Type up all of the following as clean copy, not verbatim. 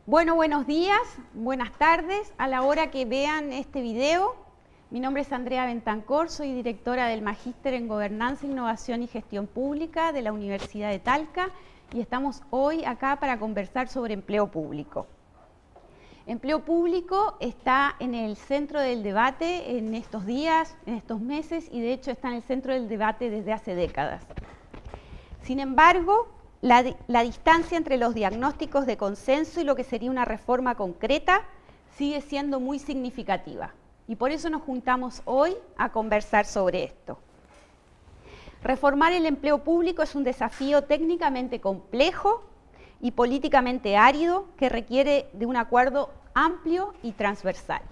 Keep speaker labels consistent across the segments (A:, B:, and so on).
A: Bueno, buenos días, buenas tardes, a la hora que vean este video. Mi nombre es Andrea Bentancor, soy directora del Magíster en Gobernanza, Innovación y Gestión Pública de la Universidad de Talca y estamos hoy acá para conversar sobre empleo público. Empleo público está en el centro del debate en estos días, en estos meses y de hecho está en el centro del debate desde hace décadas. Sin embargo, la distancia entre los diagnósticos de consenso y lo que sería una reforma concreta sigue siendo muy significativa. Y por eso nos juntamos hoy a conversar sobre esto. Reformar el empleo público es un desafío técnicamente complejo y políticamente árido que requiere de un acuerdo amplio y transversal.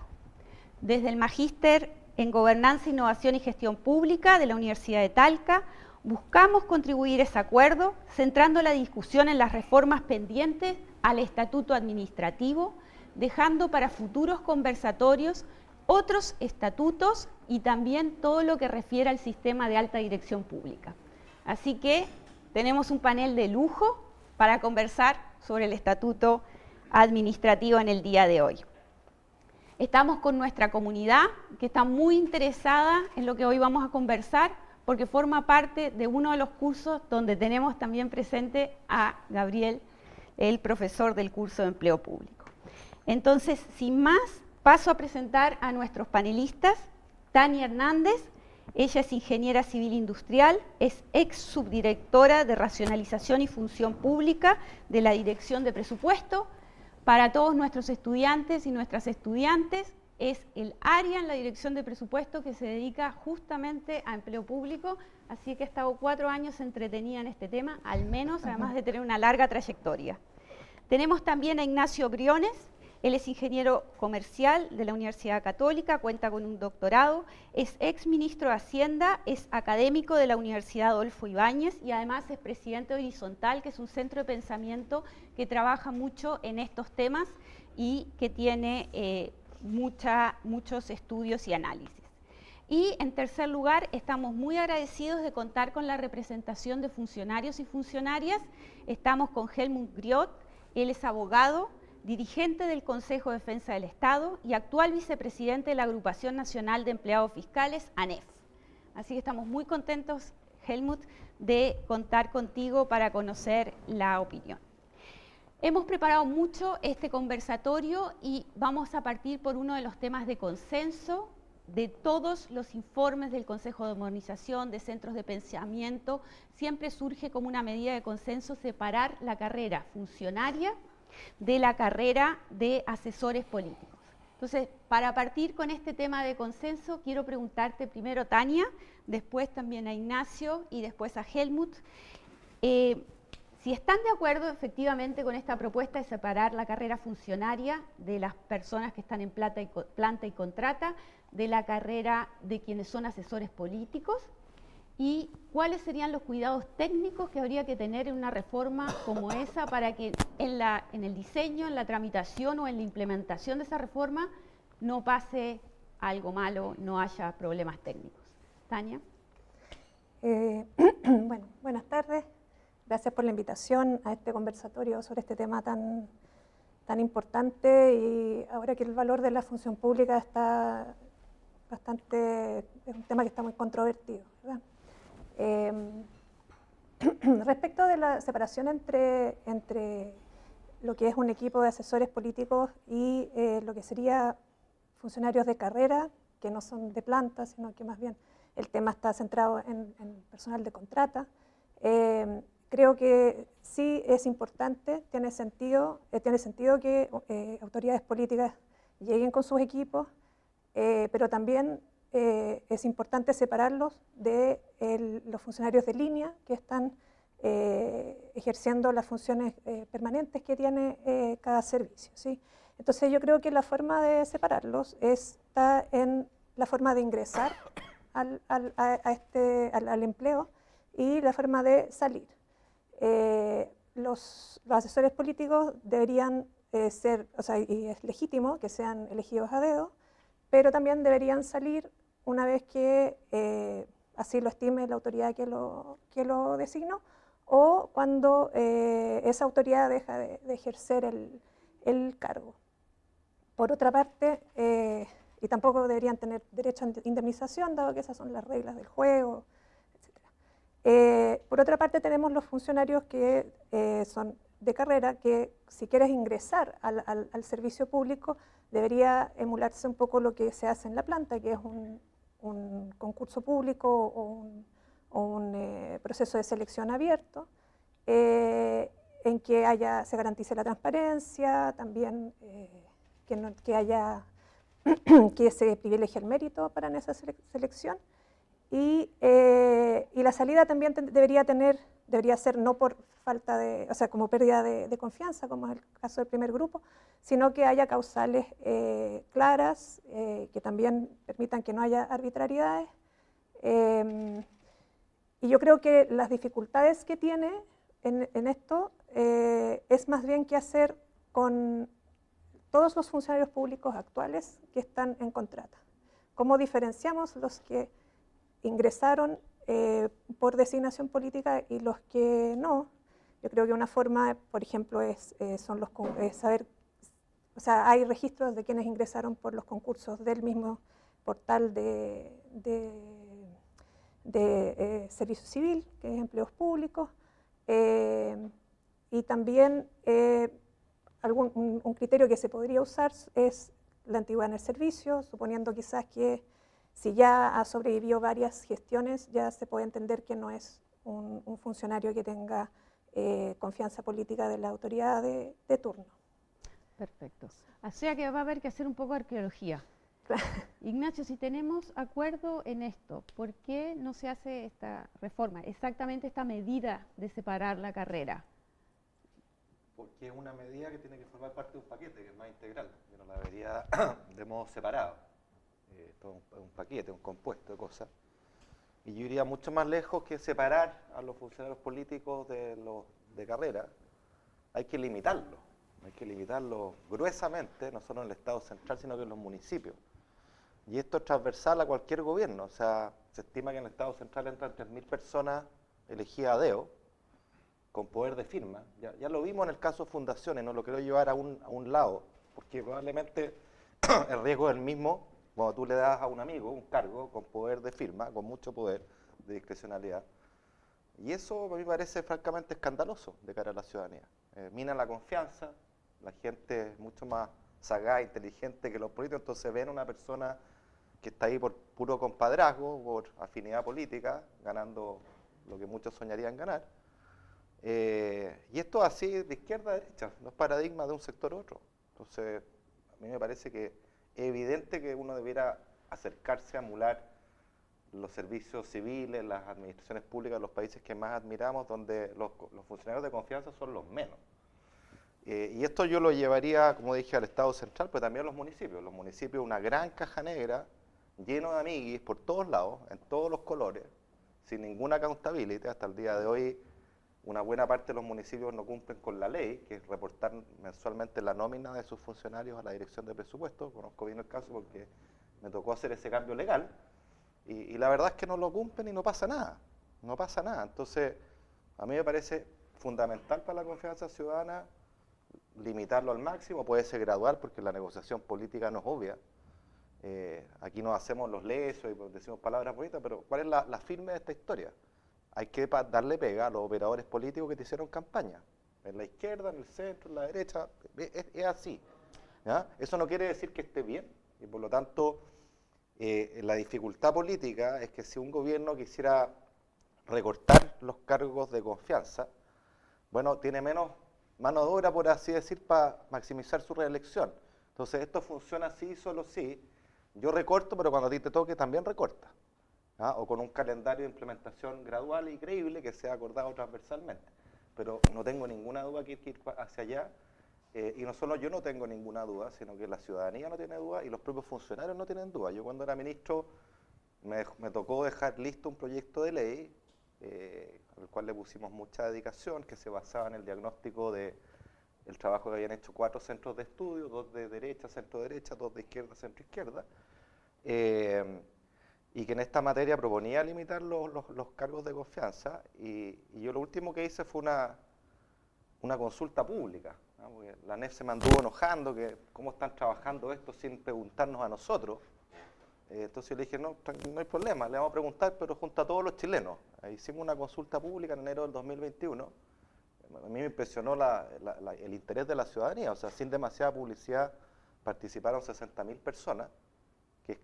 A: Desde el Magíster en Gobernanza, Innovación y Gestión Pública de la Universidad de Talca, buscamos contribuir a ese acuerdo, centrando la discusión en las reformas pendientes al estatuto administrativo, dejando para futuros conversatorios otros estatutos y también todo lo que refiere al sistema de alta dirección pública. Así que tenemos un panel de lujo para conversar sobre el estatuto administrativo en el día de hoy. Estamos con nuestra comunidad, que está muy interesada en lo que hoy vamos a conversar, porque forma parte de uno de los cursos donde tenemos también presente a Gabriel, el profesor del curso de empleo público. Entonces, sin más, paso a presentar a nuestros panelistas. Tania Hernández, ella es ingeniera civil industrial, es ex subdirectora de racionalización y función pública de la Dirección de Presupuesto. Para todos nuestros estudiantes y nuestras estudiantes, es el área en la Dirección de Presupuesto que se dedica justamente a empleo público, así que he estado 4 años entretenida en este tema, al menos, además de tener una larga trayectoria. Tenemos también a Ignacio Briones, él es ingeniero comercial de la Universidad Católica, cuenta con un doctorado, es ex ministro de Hacienda, es académico de la Universidad Adolfo Ibáñez y además es presidente de Horizontal, que es un centro de pensamiento que trabaja mucho en estos temas y que tiene muchos estudios y análisis. Y en tercer lugar, estamos muy agradecidos de contar con la representación de funcionarios y funcionarias. Estamos con Helmut Griot, él es abogado, dirigente del Consejo de Defensa del Estado y actual vicepresidente de la Agrupación Nacional de Empleados Fiscales, ANEF. Así que estamos muy contentos, Helmut, de contar contigo para conocer la opinión. Hemos preparado mucho este conversatorio y vamos a partir por uno de los temas de consenso de todos los informes del Consejo de Modernización, de centros de pensamiento. Siempre surge como una medida de consenso separar la carrera funcionaria de la carrera de asesores políticos. Entonces, para partir con este tema de consenso, quiero preguntarte primero, Tania, después también a Ignacio y después a Helmut, si están de acuerdo efectivamente con esta propuesta de separar la carrera funcionaria de las personas que están en planta y contrata, de la carrera de quienes son asesores políticos, y cuáles serían los cuidados técnicos que habría que tener en una reforma como esa para que en el diseño, en la tramitación o en la implementación de esa reforma no pase algo malo, no haya problemas técnicos. Tania.
B: Bueno, buenas tardes. Gracias por la invitación a este conversatorio sobre este tema tan importante, y ahora que el valor de la función pública está bastante, es un tema que está muy controvertido, ¿verdad? Respecto de la separación entre lo que es un equipo de asesores políticos y lo que sería funcionarios de carrera, que no son de planta, sino que más bien el tema está centrado en personal de contrata, creo que sí es importante, tiene sentido que autoridades políticas lleguen con sus equipos, pero también es importante separarlos de los funcionarios de línea que están ejerciendo las funciones permanentes que tiene cada servicio, ¿sí? Entonces yo creo que la forma de separarlos está en la forma de ingresar al empleo y la forma de salir. Los asesores políticos deberían ser, o sea, y es legítimo que sean elegidos a dedo, pero también deberían salir una vez que así lo estime la autoridad que lo designó, o cuando esa autoridad deja de ejercer el cargo. Por otra parte, y tampoco deberían tener derecho a indemnización, dado que esas son las reglas del juego, etc. Por otra parte, tenemos los funcionarios que son de carrera, que si quieres ingresar al servicio público, debería emularse un poco lo que se hace en la planta, que es un concurso público o un proceso de selección abierto, en que se garantice la transparencia, también que se privilegie el mérito para esa selección, y la salida también debería ser no por falta de, o sea, como pérdida de confianza, como es el caso del primer grupo, sino que haya causales claras, que también permitan que no haya arbitrariedades. Y yo creo que las dificultades que tiene en esto es más bien qué hacer con todos los funcionarios públicos actuales que están en contrata. ¿Cómo diferenciamos los que ingresaron por designación política y los que no? Yo creo que una forma, por ejemplo, es saber, o sea, hay registros de quienes ingresaron por los concursos del mismo portal de servicio civil, que es empleos públicos, y también un criterio que se podría usar es la antigüedad en el servicio, suponiendo quizás que si ya ha sobrevivido varias gestiones, ya se puede entender que no es un funcionario que tenga confianza política de la autoridad de turno.
A: Perfecto. O sea que va a haber que hacer un poco de arqueología. Ignacio, si tenemos acuerdo en esto, ¿por qué no se hace esta reforma, exactamente esta medida de separar la carrera?
C: Porque es una medida que tiene que formar parte de un paquete que es más integral. Yo no la vería de modo separado. Esto es un paquete, un compuesto de cosas. Y yo iría mucho más lejos que separar a los funcionarios políticos de los de carrera. Hay que limitarlos gruesamente, no solo en el Estado central, sino que en los municipios. Y esto es transversal a cualquier gobierno. O sea, se estima que en el Estado central entran 3.000 personas elegidas a dedo, con poder de firma. Ya lo vimos en el caso de fundaciones, no lo quiero llevar a un lado, porque probablemente el riesgo es el mismo cuando tú le das a un amigo un cargo con poder de firma, con mucho poder de discrecionalidad. Y eso a mí me parece francamente escandaloso de cara a la ciudadanía. Mina la confianza, la gente es mucho más sagaz, inteligente que los políticos, entonces ven a una persona que está ahí por puro compadrazgo, por afinidad política, ganando lo que muchos soñarían ganar. Y esto así de izquierda a derecha, no es paradigma de un sector a otro. Entonces, a mí me parece que es evidente que uno debiera acercarse a emular los servicios civiles, las administraciones públicas de los países que más admiramos, donde los funcionarios de confianza son los menos. Y esto yo lo llevaría, como dije, al Estado central, pero también a los municipios. Los municipios, una gran caja negra, lleno de amiguis por todos lados, en todos los colores, sin ninguna accountability. Hasta el día de hoy, una buena parte de los municipios no cumplen con la ley, que es reportar mensualmente la nómina de sus funcionarios a la dirección de presupuesto. Conozco bien el caso porque me tocó hacer ese cambio legal. Y la verdad es que no lo cumplen y no pasa nada. No pasa nada. Entonces, a mí me parece fundamental para la confianza ciudadana limitarlo al máximo. Puede ser gradual porque la negociación política no es obvia. Aquí nos hacemos los lesos y decimos palabras bonitas, pero ¿cuál es la firme de esta historia? Hay que darle pega a los operadores políticos que te hicieron campaña. En la izquierda, en el centro, en la derecha, es así. ¿Ya? Eso no quiere decir que esté bien. Y por lo tanto, la dificultad política es que si un gobierno quisiera recortar los cargos de confianza, bueno, tiene menos mano de obra, por así decir, para maximizar su reelección. Entonces, esto funciona así, solo sí. Yo recorto, pero cuando a ti te toque, también recorta. ¿Ah? O con un calendario de implementación gradual y creíble que sea acordado transversalmente. Pero no tengo ninguna duda que hay que ir hacia allá. Y no solo yo no tengo ninguna duda, sino que la ciudadanía no tiene duda y los propios funcionarios no tienen duda. Yo cuando era ministro me tocó dejar listo un proyecto de ley al cual le pusimos mucha dedicación, que se basaba en el diagnóstico del trabajo que habían hecho 4 centros de estudio, 2 de derecha, centro-derecha, 2 de izquierda, centro-izquierda, y que en esta materia proponía limitar los cargos de confianza, y yo lo último que hice fue una consulta pública, ¿no? Porque la ANEF se mantuvo enojando que cómo están trabajando esto sin preguntarnos a nosotros. Entonces yo le dije, no, no hay problema, le vamos a preguntar, pero junto a todos los chilenos. Hicimos una consulta pública en enero del 2021. A mí me impresionó el interés de la ciudadanía, o sea, sin demasiada publicidad participaron 60.000 personas, que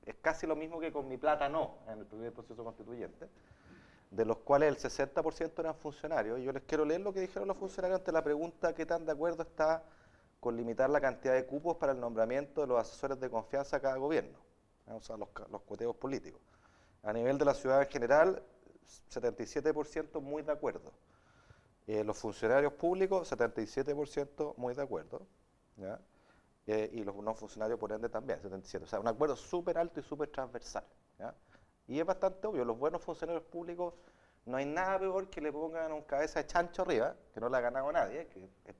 C: es casi lo mismo que con Mi Plata No, en el primer proceso constituyente, de los cuales el 60% eran funcionarios. Y yo les quiero leer lo que dijeron los funcionarios ante la pregunta qué tan de acuerdo está con limitar la cantidad de cupos para el nombramiento de los asesores de confianza a cada gobierno, o sea, los cuoteos políticos. A nivel de la ciudad en general, 77% muy de acuerdo. Los funcionarios públicos, 77% muy de acuerdo, ¿ya? Y los no funcionarios por ende también, 77%. O sea, un acuerdo súper alto y súper transversal, ¿ya? Y es bastante obvio, los buenos funcionarios públicos, no hay nada peor que le pongan un cabeza de chancho arriba, que no le ha ganado a nadie, que es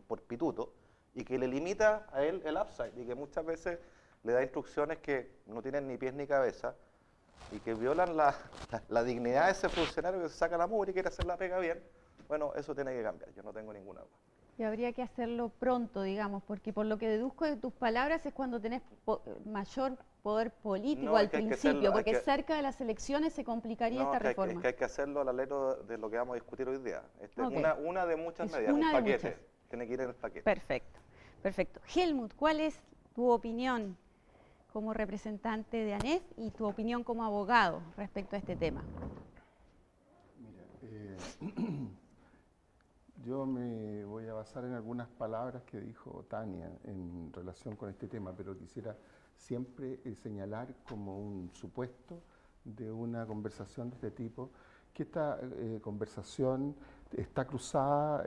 C: por pituto, y que le limita a él el upside, y que muchas veces le da instrucciones que no tienen ni pies ni cabeza, y que violan la dignidad de ese funcionario que se saca la mugre y quiere hacer la pega bien. Bueno, eso tiene que cambiar, yo no tengo ninguna duda.
A: Y habría que hacerlo pronto, digamos, porque por lo que deduzco de tus palabras es cuando tenés mayor poder político
C: No,
A: al
C: que hay que
A: principio,
C: hacerlo,
A: porque cerca de las elecciones se complicaría esta reforma.
C: Es que hay que hacerlo al alero de lo que vamos a discutir hoy día. Esta
A: Okay.
C: es una de muchas
A: Es
C: medidas,
A: una
C: un
A: de
C: paquete,
A: muchas.
C: tiene que ir en el paquete.
A: Perfecto, perfecto. Helmut, ¿cuál es tu opinión como representante de ANEF y tu opinión como abogado respecto a este tema?
D: Mira, yo me voy a basar en algunas palabras que dijo Tania en relación con este tema, pero quisiera siempre señalar como un supuesto de una conversación de este tipo, que esta conversación está cruzada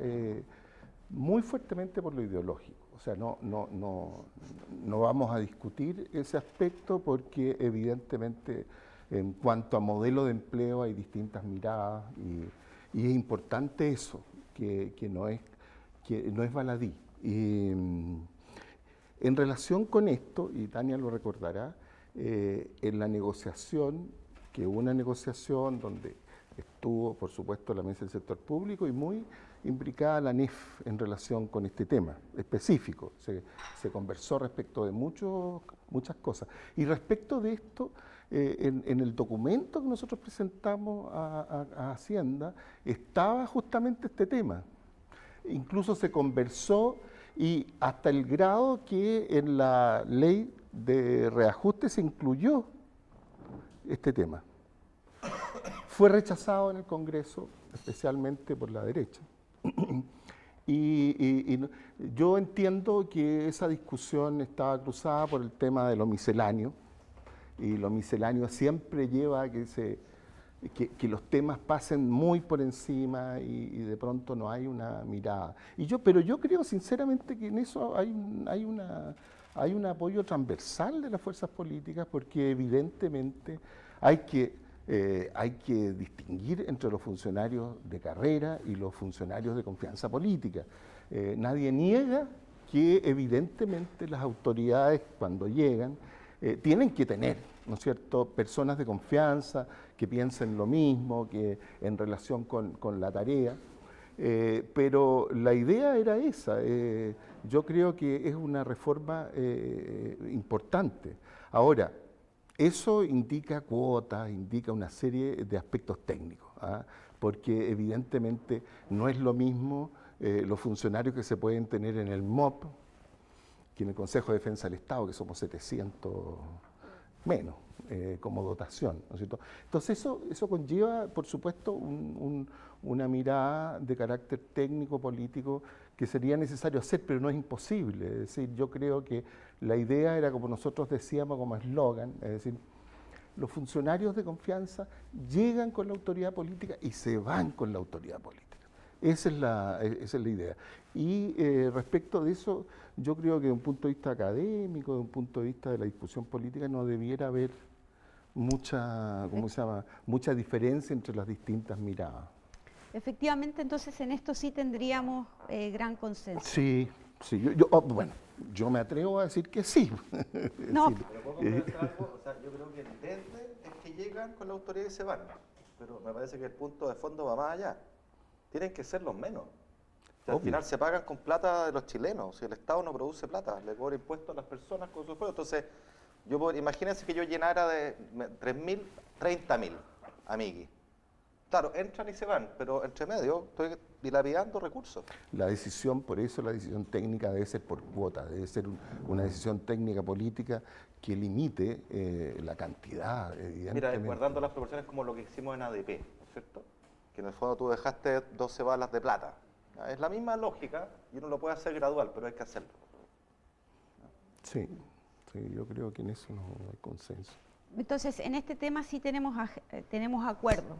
D: muy fuertemente por lo ideológico. O sea, no vamos a discutir ese aspecto porque evidentemente en cuanto a modelo de empleo hay distintas miradas y es importante eso, que no es baladí. Y, en relación con esto, y Tania lo recordará, en la negociación, que hubo una negociación donde estuvo, por supuesto, la mesa del sector público y muy implicada la ANEF en relación con este tema específico. Se conversó respecto de muchas cosas. Y respecto de esto, en el documento que nosotros presentamos a Hacienda estaba justamente este tema. Incluso se conversó y hasta el grado que en la ley de reajuste se incluyó este tema. Fue rechazado en el Congreso, especialmente por la derecha. Y yo entiendo que esa discusión estaba cruzada por el tema de lo misceláneo, y lo misceláneo siempre lleva a que los temas pasen muy por encima y de pronto no hay una mirada. Pero yo creo sinceramente que en eso hay un apoyo transversal de las fuerzas políticas, porque evidentemente hay que distinguir entre los funcionarios de carrera y los funcionarios de confianza política. Nadie niega que evidentemente las autoridades cuando llegan tienen que tener, ¿no es cierto?, personas de confianza que piensen lo mismo, que en relación con la tarea. Pero la idea era esa. Yo creo que es una reforma importante. Ahora, eso indica cuotas, indica una serie de aspectos técnicos, porque evidentemente no es lo mismo los funcionarios que se pueden tener en el MOP que en el Consejo de Defensa del Estado, que somos 700 menos como dotación, ¿no es cierto? Entonces eso conlleva, por supuesto, una mirada de carácter técnico, político, que sería necesario hacer, pero no es imposible. Es decir, yo creo que la idea era, como nosotros decíamos como eslogan, es decir, los funcionarios de confianza llegan con la autoridad política y se van con la autoridad política. Esa es la idea. Y respecto de eso, yo creo que desde un punto de vista académico, desde un punto de vista de la discusión política, no debiera haber mucha diferencia entre las distintas miradas.
A: Efectivamente, entonces en esto sí tendríamos gran consenso.
D: Sí, bueno, yo me atrevo a decir que sí.
A: No.
C: Pero ¿puedo complementar algo? O sea, yo creo que el intento es que llegan con la autoridad y se van. Pero me parece que el punto de fondo va más allá. Tienen que ser los menos. sea, al
D: Obvio.
C: final se pagan con plata de los chilenos, si el Estado no produce plata, le cobra impuestos a las personas con su esfuerzo. Entonces, imagínense que yo llenara de 3.000, 30.000 amiguis. Claro, entran y se van, pero entre medio estoy dilapidando recursos.
D: La decisión, por eso la decisión técnica debe ser por cuota, debe ser una decisión técnica política que limite la cantidad,
C: Mira,
D: evidentemente.
C: guardando las proporciones como lo que hicimos en ADP, ¿cierto? Que en el fondo tú dejaste 12 balas de plata. Es la misma lógica y uno lo puede hacer gradual, pero hay que hacerlo.
D: Sí, sí, yo creo que en eso no hay consenso.
A: Entonces, en este tema sí tenemos acuerdo,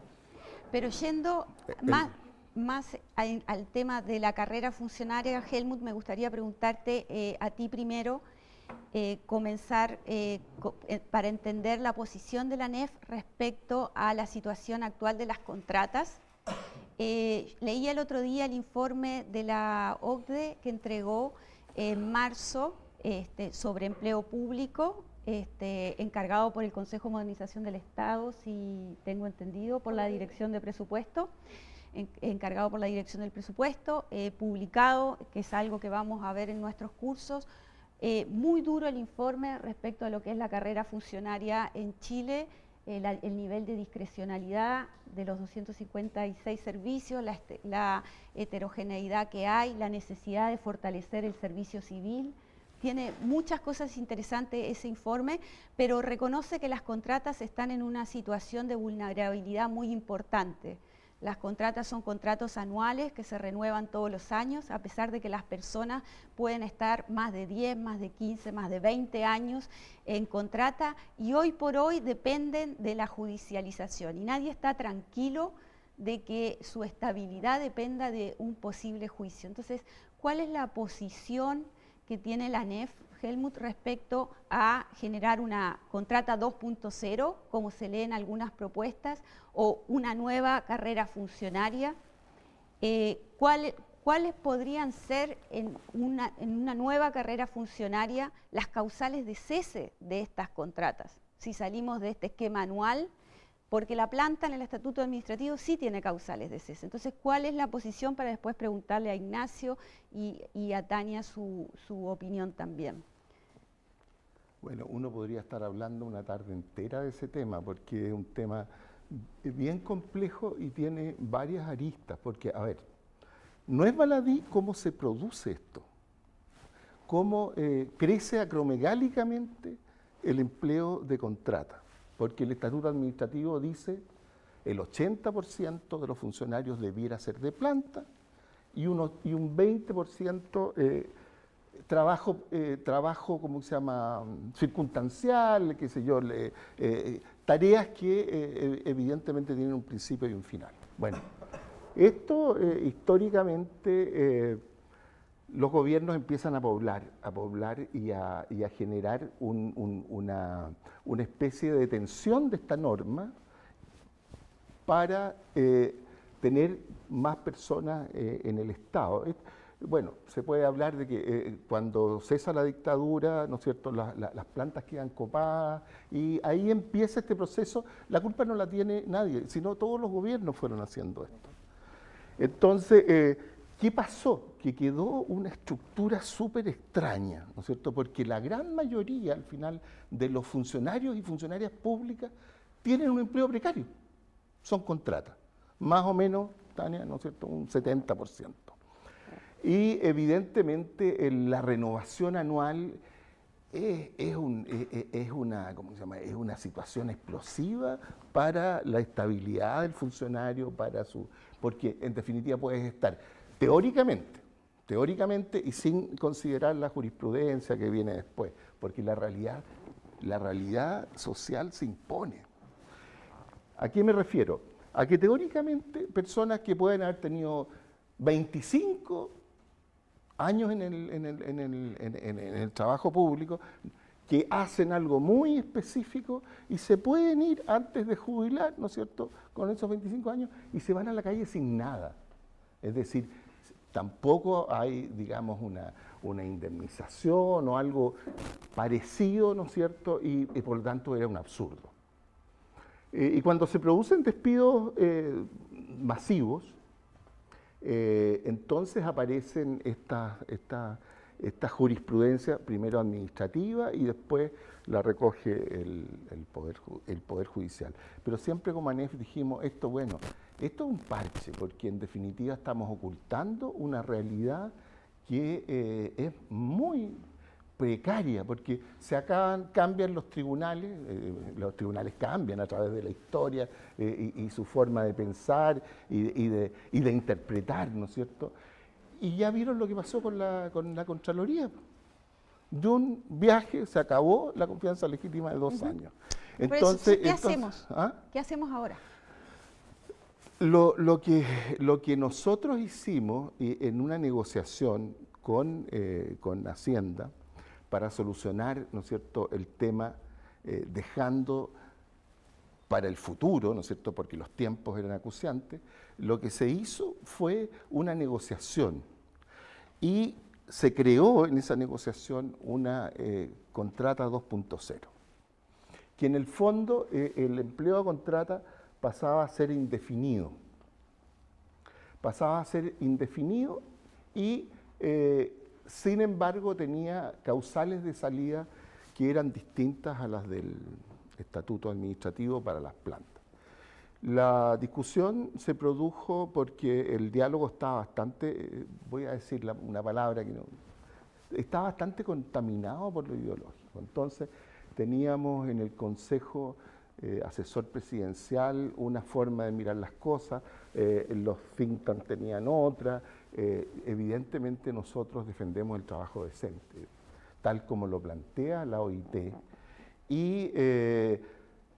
A: pero yendo
D: El-
A: más al tema de la carrera funcionaria, Helmut, me gustaría preguntarte a ti primero, comenzar para entender la posición de la ANEF respecto a la situación actual de las contratas. Leí el otro día el informe de la OCDE que entregó en marzo sobre empleo público, encargado por el Consejo de Modernización del Estado, si tengo entendido, por la Dirección de Presupuesto, encargado por la Dirección del Presupuesto, publicado, que es algo que vamos a ver en nuestros cursos. Muy duro el informe respecto a lo que es la carrera funcionaria en Chile, el nivel de discrecionalidad de los 256 servicios, la heterogeneidad que hay, la necesidad de fortalecer el servicio civil. Tiene muchas cosas interesantes ese informe, pero reconoce que las contratas están en una situación de vulnerabilidad muy importante. Las contratas son contratos anuales que se renuevan todos los años, a pesar de que las personas pueden estar más de 10, más de 15, más de 20 años en contrata y hoy por hoy dependen de la judicialización y nadie está tranquilo de que su estabilidad dependa de un posible juicio. Entonces, ¿cuál es la posición que tiene la ANEF, Helmut, respecto a generar una contrata 2.0, como se lee en algunas propuestas, o una nueva carrera funcionaria? ¿Cuáles podrían ser en una nueva carrera funcionaria las causales de cese de estas contratas? Si salimos de este esquema anual, porque la planta en el estatuto administrativo sí tiene causales de cese. Entonces, ¿cuál es la posición para después preguntarle a Ignacio y a Tania su opinión también?
D: Bueno, uno podría estar hablando una tarde entera de ese tema, porque es un tema bien complejo y tiene varias aristas, porque, a ver, no es baladí cómo se produce esto, cómo crece acromegálicamente el empleo de contrata, porque el estatuto administrativo dice el 80% de los funcionarios debiera ser de planta y un 20% trabajo, ¿cómo se llama?, circunstancial, qué sé yo, tareas que evidentemente tienen un principio y un final. Bueno, esto históricamente los gobiernos empiezan a poblar y a generar una especie de tensión de esta norma para tener más personas en el Estado. Bueno, se puede hablar de que cuando cesa la dictadura, ¿no es cierto?, las plantas quedan copadas y ahí empieza este proceso. La culpa no la tiene nadie, sino todos los gobiernos fueron haciendo esto. Entonces, ¿qué pasó? Que quedó una estructura súper extraña, ¿no es cierto?, porque la gran mayoría, al final, de los funcionarios y funcionarias públicas tienen un empleo precario, son contratas, más o menos, Tania, ¿no es cierto?, un 70%. Y evidentemente la renovación anual es una situación explosiva para la estabilidad del funcionario, porque en definitiva puedes estar teóricamente y sin considerar la jurisprudencia que viene después, porque la realidad social se impone. ¿A qué me refiero? A que teóricamente personas que pueden haber tenido 25 años en el trabajo público, que hacen algo muy específico y se pueden ir antes de jubilar, ¿no es cierto?, con esos 25 años y se van a la calle sin nada. Es decir, tampoco hay, digamos, una indemnización o algo parecido, ¿no es cierto?, y por lo tanto era un absurdo. Y cuando se producen despidos masivos, entonces aparecen esta jurisprudencia, primero administrativa y después la recoge el Poder Judicial. Pero siempre como ANEF dijimos, esto es un parche, porque en definitiva estamos ocultando una realidad que es muy precaria, porque cambian los tribunales cambian a través de la historia y su forma de pensar y de interpretar, ¿no es cierto? Y ya vieron lo que pasó con la Contraloría. De un viaje se acabó la confianza legítima de 2 años. Entonces,
A: ¿qué hacemos?
D: ¿Ah?
A: ¿Qué hacemos ahora?
D: Lo que nosotros hicimos en una negociación con Hacienda para solucionar, ¿no es cierto?, el tema, dejando para el futuro, ¿no es cierto?, porque los tiempos eran acuciantes, lo que se hizo fue una negociación y se creó en esa negociación una contrata 2.0, que en el fondo el empleo a contrata pasaba a ser indefinido. Y sin embargo tenía causales de salida que eran distintas a las del estatuto administrativo para las plantas. La discusión se produjo porque el diálogo estaba bastante, voy a decir una palabra que no, estaba bastante contaminado por lo ideológico. Entonces teníamos en el Consejo Asesor Presidencial una forma de mirar las cosas, los think tanks tenían otra. Evidentemente nosotros defendemos el trabajo decente, tal como lo plantea la OIT, y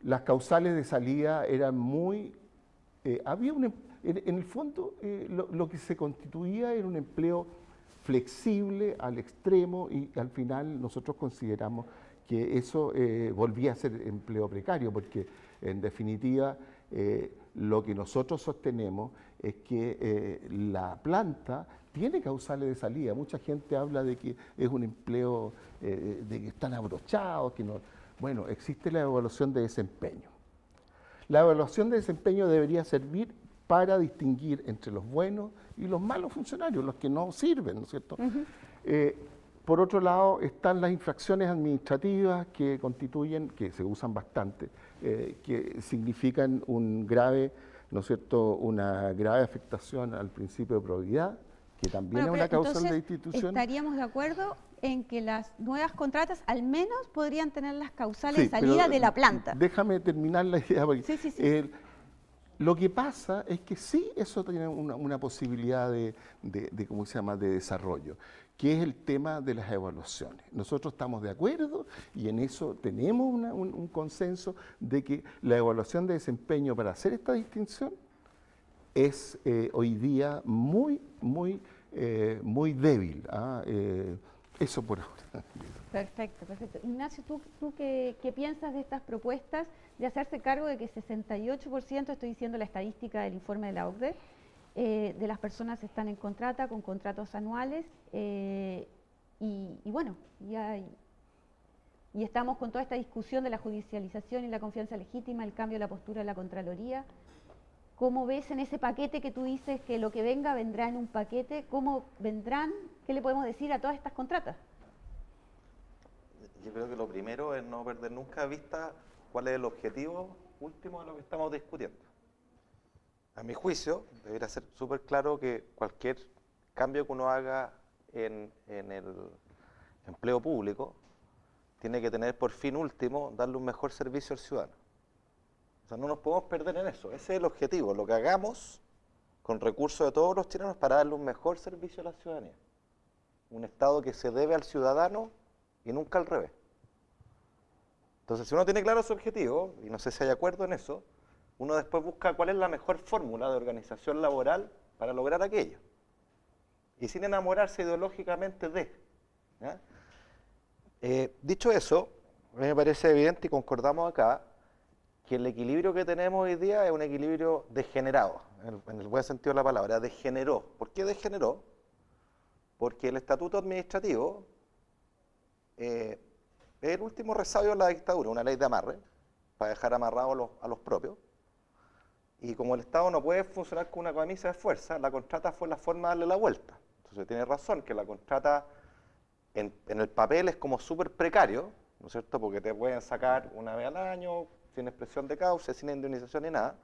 D: las causales de salida eran muy... en el fondo lo que se constituía era un empleo flexible al extremo y al final nosotros consideramos que eso volvía a ser empleo precario, porque en definitiva lo que nosotros sostenemos es que la planta tiene causales de salida. Mucha gente habla de que es un empleo, de que están abrochados, que no... Bueno, existe la evaluación de desempeño. La evaluación de desempeño debería servir para distinguir entre los buenos y los malos funcionarios, los que no sirven, ¿no es cierto? Por otro lado, están las infracciones administrativas que se usan bastante, que significan ¿no es cierto?, una grave afectación al principio de probidad, que también es una causal de institución.
A: ¿Estaríamos de acuerdo en que las nuevas contratas al menos podrían tener las causales de salida de la planta?
D: Déjame terminar la idea, porque
A: Sí.
D: lo que pasa es que sí, eso tiene una posibilidad ¿cómo se llama?, de desarrollo, que es el tema de las evaluaciones. Nosotros estamos de acuerdo y en eso tenemos un consenso de que la evaluación de desempeño para hacer esta distinción es hoy día muy débil. Eso por ahora.
A: Perfecto. Ignacio, ¿tú qué piensas de estas propuestas de hacerse cargo de que 68%, estoy diciendo la estadística del informe de la OCDE, de las personas están en contrata, con contratos anuales, y estamos con toda esta discusión de la judicialización y la confianza legítima, el cambio de la postura de la Contraloría? ¿Cómo ves en ese paquete que tú dices que lo que venga vendrá en un paquete? ¿Cómo vendrán? ¿Qué le podemos decir a todas estas contratas?
C: Yo creo que lo primero es no perder nunca de vista cuál es el objetivo último de lo que estamos discutiendo. A mi juicio, debería ser súper claro que cualquier cambio que uno haga en el empleo público tiene que tener por fin último darle un mejor servicio al ciudadano. O sea, no nos podemos perder en eso. Ese es el objetivo, lo que hagamos con recursos de todos los chilenos para darle un mejor servicio a la ciudadanía. Un Estado que se debe al ciudadano y nunca al revés. Entonces, si uno tiene claro su objetivo, y no sé si hay acuerdo en eso, uno después busca cuál es la mejor fórmula de organización laboral para lograr aquello. Y sin enamorarse ideológicamente de. ¿Ya? Dicho eso, a mí me parece evidente y concordamos acá que el equilibrio que tenemos hoy día es un equilibrio degenerado, en el buen sentido de la palabra, degeneró. ¿Por qué degeneró? Porque el estatuto administrativo es el último resabio de la dictadura, una ley de amarre, para dejar amarrados a los propios, Y como el Estado no puede funcionar con una camisa de fuerza, la contrata fue la forma de darle la vuelta. Entonces tiene razón que la contrata en el papel es como súper precario, ¿no es cierto? Porque te pueden sacar una vez al año, sin expresión de causa, sin indemnización ni nada.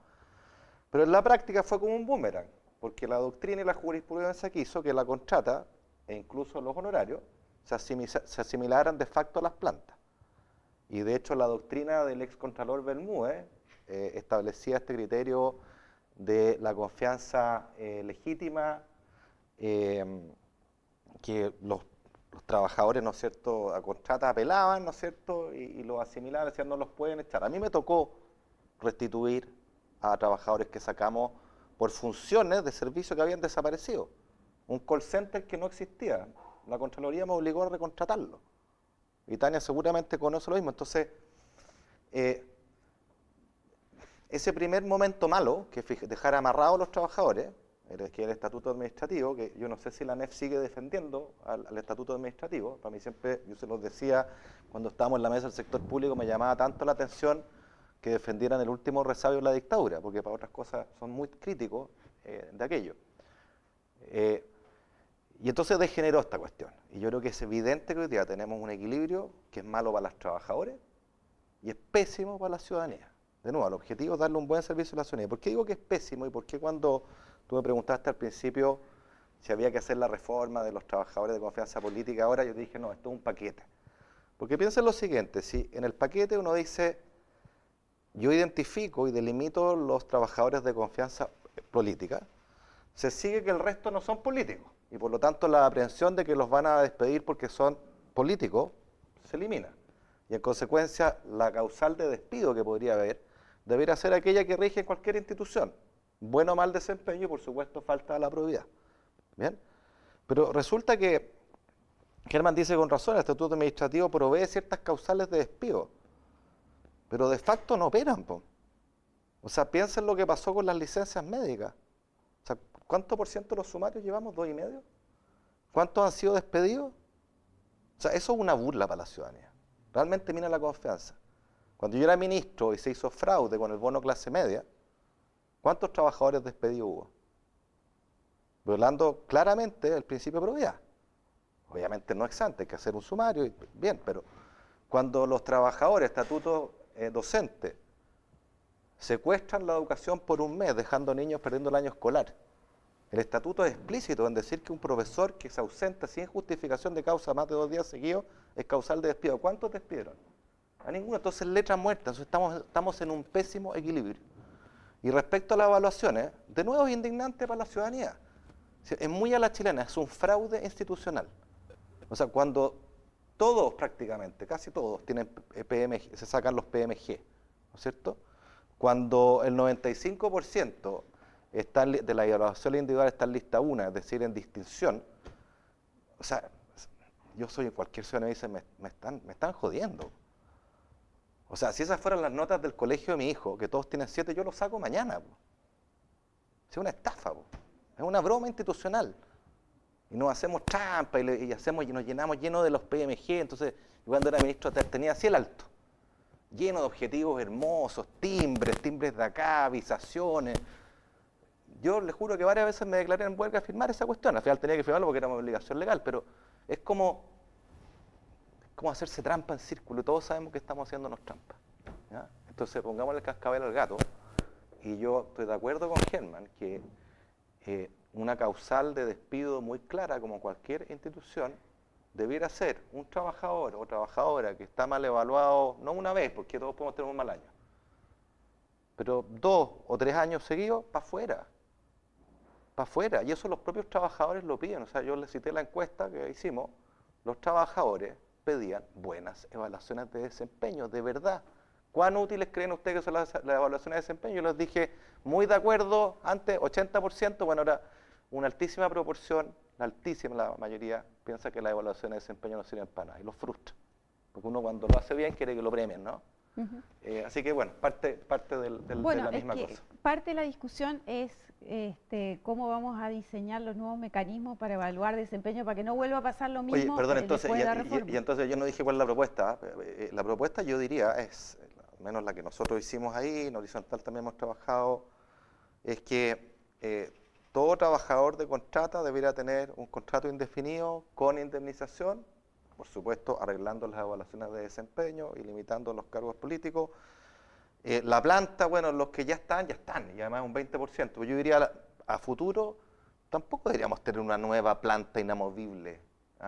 C: Pero en la práctica fue como un boomerang, porque la doctrina y la jurisprudencia quiso que la contrata, e incluso los honorarios, se asimilaran de facto a las plantas. Y de hecho la doctrina del excontralor Bermúdez establecía este criterio de la confianza legítima, que los trabajadores, ¿no es cierto?, a contrata apelaban, ¿no es cierto?, y los asimilaban, decían no los pueden echar. A mí me tocó restituir a trabajadores que sacamos por funciones de servicio que habían desaparecido. Un call center que no existía. La Contraloría me obligó a recontratarlo. Y Tania seguramente conoce lo mismo. Entonces, ese primer momento malo, que dejar amarrados a los trabajadores, que el estatuto administrativo, que yo no sé si la ANEF sigue defendiendo al estatuto administrativo. Para mí siempre, yo se los decía cuando estábamos en la mesa del sector público, me llamaba tanto la atención que defendieran el último resabio de la dictadura, porque para otras cosas son muy críticos de aquello. Y entonces degeneró esta cuestión. Y yo creo que es evidente que hoy día tenemos un equilibrio que es malo para los trabajadores y es pésimo para la ciudadanía. De nuevo, el objetivo es darle un buen servicio a la ciudadanía. ¿Por qué digo que es pésimo y por qué cuando tú me preguntaste al principio si había que hacer la reforma de los trabajadores de confianza política ahora, yo te dije no, esto es un paquete? Porque piensa en lo siguiente, si en el paquete uno dice yo identifico y delimito los trabajadores de confianza política, se sigue que el resto no son políticos y por lo tanto la aprehensión de que los van a despedir porque son políticos se elimina. Y en consecuencia la causal de despido que podría haber debería ser aquella que rige cualquier institución. Bueno o mal desempeño y por supuesto falta de la probidad. ¿Bien? Pero resulta que Germán dice con razón, el estatuto administrativo provee ciertas causales de despido, pero de facto no operan, po. O sea, piensen lo que pasó con las licencias médicas. O sea, ¿cuánto por ciento de los sumarios llevamos? ¿2,5? ¿Cuántos han sido despedidos? O sea, eso es una burla para la ciudadanía. Realmente mina la confianza. Cuando yo era ministro y se hizo fraude con el bono clase media, ¿cuántos trabajadores despedidos hubo? Violando claramente el principio de probidad. Obviamente no ex ante, hay que hacer un sumario, bien, pero cuando los trabajadores, estatutos docentes, secuestran la educación por un mes, dejando niños perdiendo el año escolar, el estatuto es explícito en decir que un profesor que se ausenta sin justificación de causa más de 2 días seguidos es causal de despido. ¿Cuántos despidieron? A ninguno. Entonces, letra muerta. Entonces, estamos en un pésimo equilibrio. Y respecto a las evaluaciones, de nuevo es indignante para la ciudadanía. Es muy a la chilena, es un fraude institucional. O sea, cuando todos prácticamente, casi todos, tienen PMG, se sacan los PMG, ¿no es cierto? Cuando el 95% de la evaluación individual está en lista 1, es decir, en distinción, o sea, yo soy en cualquier ciudadano y dice, me están jodiendo. O sea, si esas fueran las notas del colegio de mi hijo, que todos tienen 7, yo los saco mañana. Es una estafa, es una broma institucional. Y nos hacemos trampa y nos llenamos llenos de los PMG. Entonces, yo cuando era ministro tenía así el alto, lleno de objetivos hermosos, timbres de acá, avisaciones. Yo les juro que varias veces me declaré en huelga a firmar esa cuestión. Al final tenía que firmarlo porque era una obligación legal, pero es como hacerse trampa en círculo. Y todos sabemos que estamos haciéndonos trampa, ¿ya? Entonces, pongámosle el cascabel al gato. Y yo estoy de acuerdo con Germán que una causal de despido muy clara, como cualquier institución, debiera ser un trabajador o trabajadora que está mal evaluado, no una vez, porque todos podemos tener un mal año, pero 2 o 3 años seguidos, para afuera. Y eso los propios trabajadores lo piden. O sea, yo les cité la encuesta que hicimos, los trabajadores pedían buenas evaluaciones de desempeño, de verdad. ¿Cuán útiles creen ustedes que son las evaluaciones de desempeño? Yo les dije, muy de acuerdo, antes 80%, bueno, ahora una altísima proporción, la mayoría, piensa que las evaluaciones de desempeño no sirven para nada y los frustra. Porque uno cuando lo hace bien quiere que lo premien, ¿no? Así que bueno, parte de la misma cosa.
A: Parte de la discusión es cómo vamos a diseñar los nuevos mecanismos para evaluar desempeño para que no vuelva a pasar lo mismo.
C: Oye, perdón, entonces,
A: después de la reforma.
C: y entonces yo no dije cuál es la propuesta. La propuesta yo diría es, al menos la que nosotros hicimos ahí, en Horizontal también hemos trabajado es que todo trabajador de contrata debería tener un contrato indefinido con indemnización, por supuesto arreglando las evaluaciones de desempeño y limitando los cargos políticos. La planta, bueno, los que ya están, y además un 20%. Pues yo diría a futuro, tampoco deberíamos tener una nueva planta inamovible,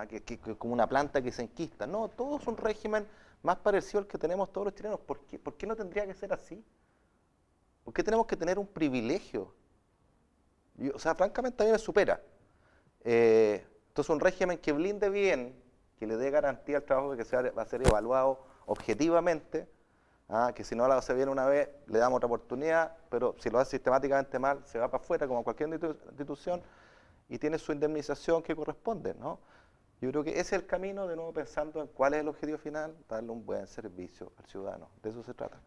C: que como una planta que se enquista. No, todo es un régimen más parecido al que tenemos todos los chilenos. ¿Por qué no tendría que ser así? ¿Por qué tenemos que tener un privilegio? O sea, francamente a mí me supera. Entonces un régimen que blinde bien, que le dé garantía al trabajo de que va a ser evaluado objetivamente, que si no lo hace bien una vez, le damos otra oportunidad, pero si lo hace sistemáticamente mal, se va para afuera como cualquier institución y tiene su indemnización que corresponde, ¿no? Yo creo que ese es el camino, de nuevo pensando en cuál es el objetivo final, darle un buen servicio al ciudadano. De eso se trata.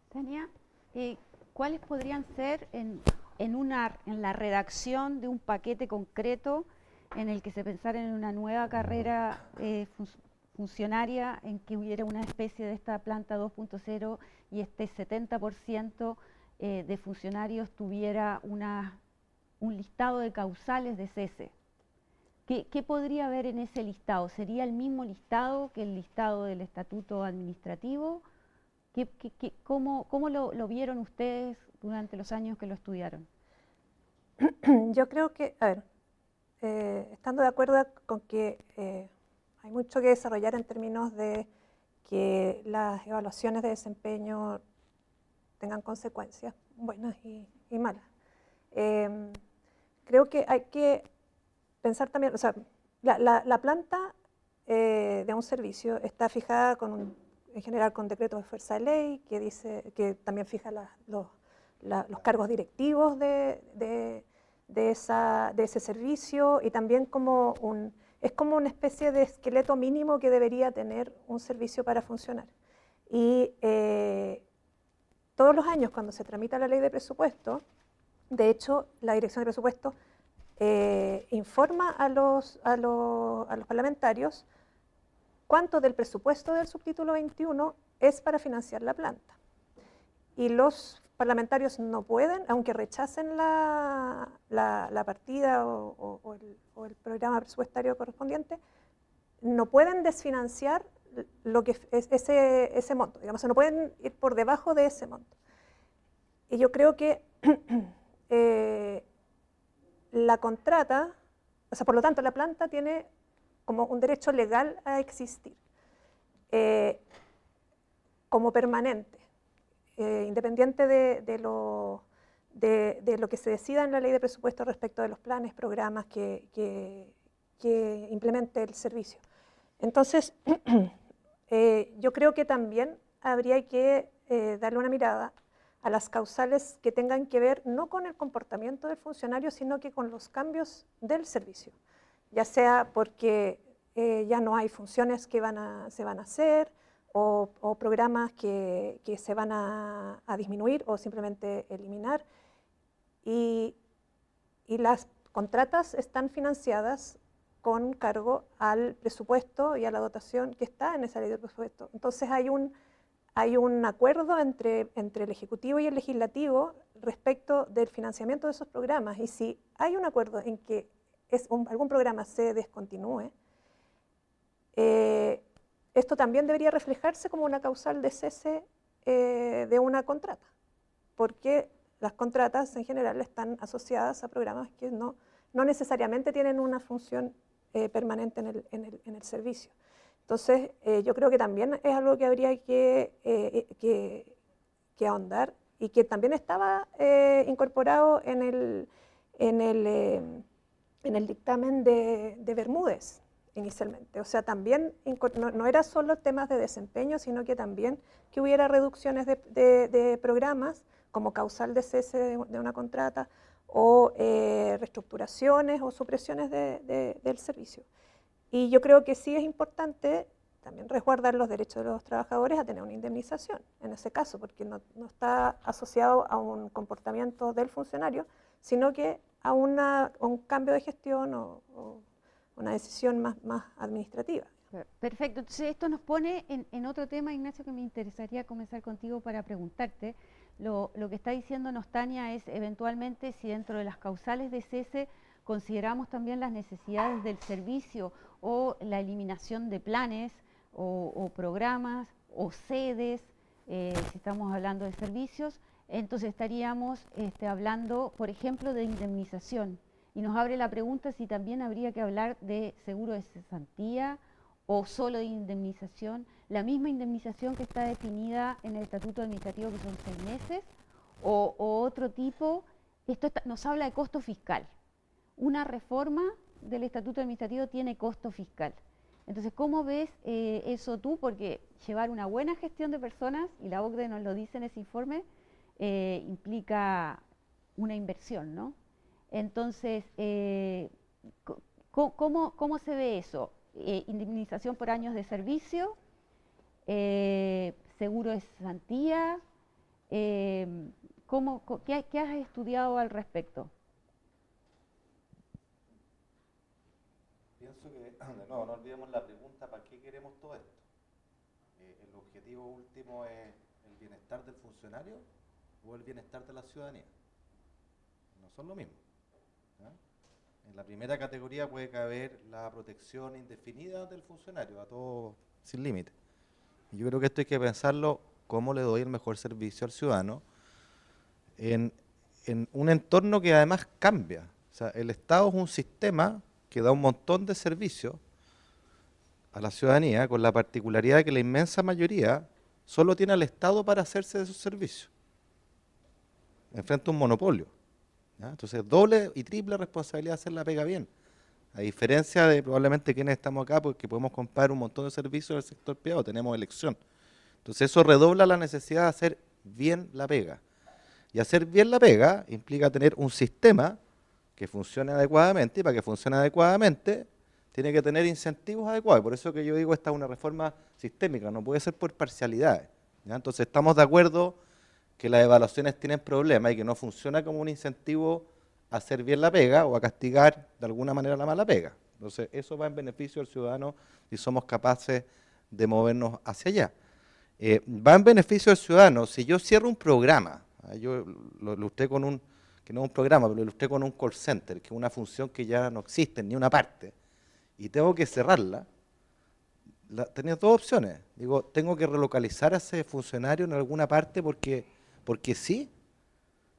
A: Tania, ¿cuáles podrían ser en la redacción de un paquete concreto en el que se pensara en una nueva carrera funcionaria, en que hubiera una especie de esta planta 2.0 y este 70% de funcionarios tuviera un listado de causales de cese? ¿Qué podría haber en ese listado? ¿Sería el mismo listado que el listado del estatuto administrativo? ¿Cómo lo vieron ustedes durante los años que lo estudiaron?
B: Yo creo que, a ver, estando de acuerdo con que hay mucho que desarrollar en términos de que las evaluaciones de desempeño tengan consecuencias buenas y malas. Creo que hay que pensar también, o sea, la planta de un servicio está fijada en general con decretos de fuerza de ley, que también fija los cargos directivos de ese servicio, y también es como una especie de esqueleto mínimo que debería tener un servicio para funcionar. Y todos los años cuando se tramita la ley de presupuesto, de hecho la Dirección de Presupuesto informa a los parlamentarios cuánto del presupuesto del subtítulo 21 es para financiar la planta. Y los parlamentarios no pueden, aunque rechacen la partida o el programa presupuestario correspondiente, no pueden desfinanciar lo que es ese monto, digamos, no pueden ir por debajo de ese monto. Y yo creo que la contrata, o sea, por lo tanto, la planta tiene como un derecho legal a existir como permanente, independiente de lo que se decida en la ley de presupuesto respecto de los planes, programas que implemente el servicio. Entonces, yo creo que también habría que darle una mirada a las causales que tengan que ver no con el comportamiento del funcionario, sino que con los cambios del servicio, ya sea porque ya no hay funciones que se van a hacer, o programas que se van a disminuir o simplemente eliminar. Y las contratas están financiadas con cargo al presupuesto y a la dotación que está en esa ley de presupuesto. Entonces hay un acuerdo entre el Ejecutivo y el Legislativo respecto del financiamiento de esos programas, y si hay un acuerdo en que algún programa se descontinúe, esto también debería reflejarse como una causal de cese de una contrata, porque las contratas en general están asociadas a programas que no necesariamente tienen una función permanente en el servicio. Entonces, yo creo que también es algo que habría que ahondar, y que también estaba incorporado en el dictamen de Bermúdez inicialmente. O sea, también no era solo temas de desempeño, sino que también que hubiera reducciones de programas como causal de cese de una contrata, o reestructuraciones o supresiones del servicio. Y yo creo que sí es importante también resguardar los derechos de los trabajadores a tener una indemnización en ese caso, porque no está asociado a un comportamiento del funcionario, sino que a un cambio de gestión o una decisión más administrativa.
A: Perfecto, entonces esto nos pone en otro tema, Ignacio, que me interesaría comenzar contigo para preguntarte, Lo que está diciéndonos Tania es eventualmente si dentro de las causales de cese consideramos también las necesidades del servicio o la eliminación de planes o programas o sedes, si estamos hablando de servicios, entonces estaríamos hablando, por ejemplo, de indemnización. Y nos abre la pregunta si también habría que hablar de seguro de cesantía o solo de indemnización, la misma indemnización que está definida en el Estatuto Administrativo, que son 6 meses, o otro tipo. Nos habla de costo fiscal. Una reforma del Estatuto Administrativo tiene costo fiscal. Entonces, ¿cómo ves eso tú? Porque llevar una buena gestión de personas, y la OCDE nos lo dice en ese informe, implica una inversión, ¿no? Entonces, ¿cómo se ve eso? Indemnización por años de servicio, seguro de cesantía, ¿qué has estudiado al respecto?
C: Pienso que, no olvidemos la pregunta, ¿para qué queremos todo esto? ¿El objetivo último es el bienestar del funcionario o el bienestar de la ciudadanía? No son lo mismo. En la primera categoría puede caber la protección indefinida del funcionario, a todo sin límite. Y yo creo que esto hay que pensarlo, cómo le doy el mejor servicio al ciudadano en un entorno que además cambia. O sea, el Estado es un sistema que da un montón de servicios a la ciudadanía, con la particularidad de que la inmensa mayoría solo tiene al Estado para hacerse de esos servicios. Enfrenta un monopolio. ¿Ya? Entonces, doble y triple responsabilidad de hacer la pega bien. A diferencia de probablemente quienes estamos acá, porque podemos comprar un montón de servicios del sector privado, tenemos elección. Entonces, eso redobla la necesidad de hacer bien la pega. Y hacer bien la pega implica tener un sistema que funcione adecuadamente, y para que funcione adecuadamente tiene que tener incentivos adecuados. Por eso que yo digo, esta es una reforma sistémica, no puede ser por parcialidades. ¿Ya? Entonces, estamos de acuerdo que las evaluaciones tienen problemas y que no funciona como un incentivo a hacer bien la pega o a castigar de alguna manera la mala pega. Entonces, eso va en beneficio del ciudadano si somos capaces de movernos hacia allá. Va en beneficio del ciudadano si yo cierro un programa, yo lo ilustré con un, que no es un programa, pero lo ilustré con un call center, que es una función que ya no existe en ni una parte, y tengo que cerrarla. Tenía dos opciones. Digo, tengo que relocalizar a ese funcionario en alguna parte porque sí,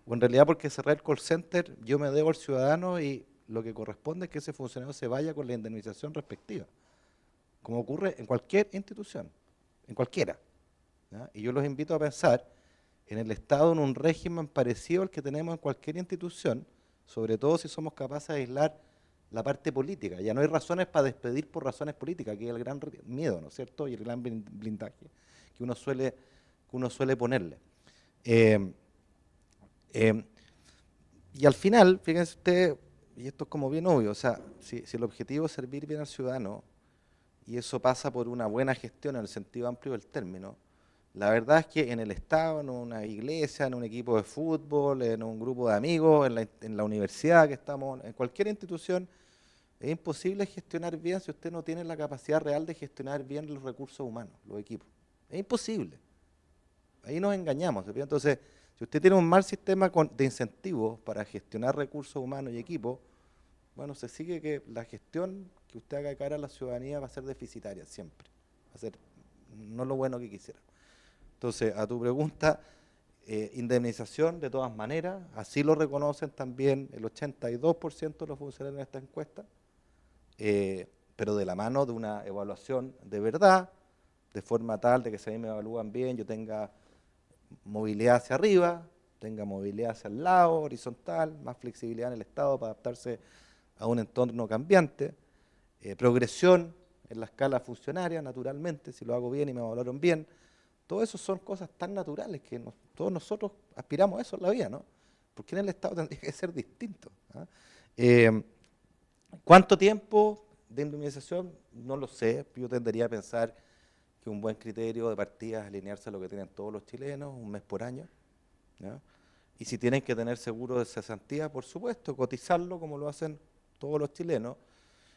C: o en realidad porque cerrar el call center yo me debo al ciudadano y lo que corresponde es que ese funcionario se vaya con la indemnización respectiva, como ocurre en cualquier institución, en cualquiera. ¿Ya? Y yo los invito a pensar en el Estado en un régimen parecido al que tenemos en cualquier institución, sobre todo si somos capaces de aislar la parte política. Ya no hay razones para despedir por razones políticas, que es el gran miedo, ¿no es cierto? Y el gran blindaje que uno suele ponerle. Y al final, fíjense ustedes, y esto es como bien obvio, o sea, si el objetivo es servir bien al ciudadano, y eso pasa por una buena gestión en el sentido amplio del término, la verdad es que en el Estado, en una iglesia, en un equipo de fútbol, en un grupo de amigos, en la universidad que estamos, en cualquier institución, es imposible gestionar bien si usted no tiene la capacidad real de gestionar bien los recursos humanos, los equipos. Es imposible. Ahí nos engañamos. ¿Sí? Entonces, si usted tiene un mal sistema de incentivos para gestionar recursos humanos y equipos, bueno, se sigue que la gestión que usted haga de cara a la ciudadanía va a ser deficitaria siempre. Va a ser no lo bueno que quisiera. Entonces, a tu pregunta, indemnización de todas maneras, así lo reconocen también el 82% de los funcionarios en esta encuesta, pero de la mano de una evaluación de verdad, de forma tal de que si a mí me evalúan bien, yo tenga movilidad hacia arriba, tenga movilidad hacia el lado, horizontal, más flexibilidad en el Estado para adaptarse a un entorno cambiante, progresión en la escala funcionaria, naturalmente, si lo hago bien y me evaluaron bien. Todo eso son cosas tan naturales que todos nosotros aspiramos a eso en la vida, ¿no? ¿Por qué en el Estado tendría que ser distinto? ¿Ah? ¿Cuánto tiempo de indemnización? No lo sé. Yo tendería a pensar que un buen criterio de partida es alinearse a lo que tienen todos los chilenos, 1 mes por año. ¿Ya? Y si tienen que tener seguro de cesantía, por supuesto, cotizarlo como lo hacen todos los chilenos.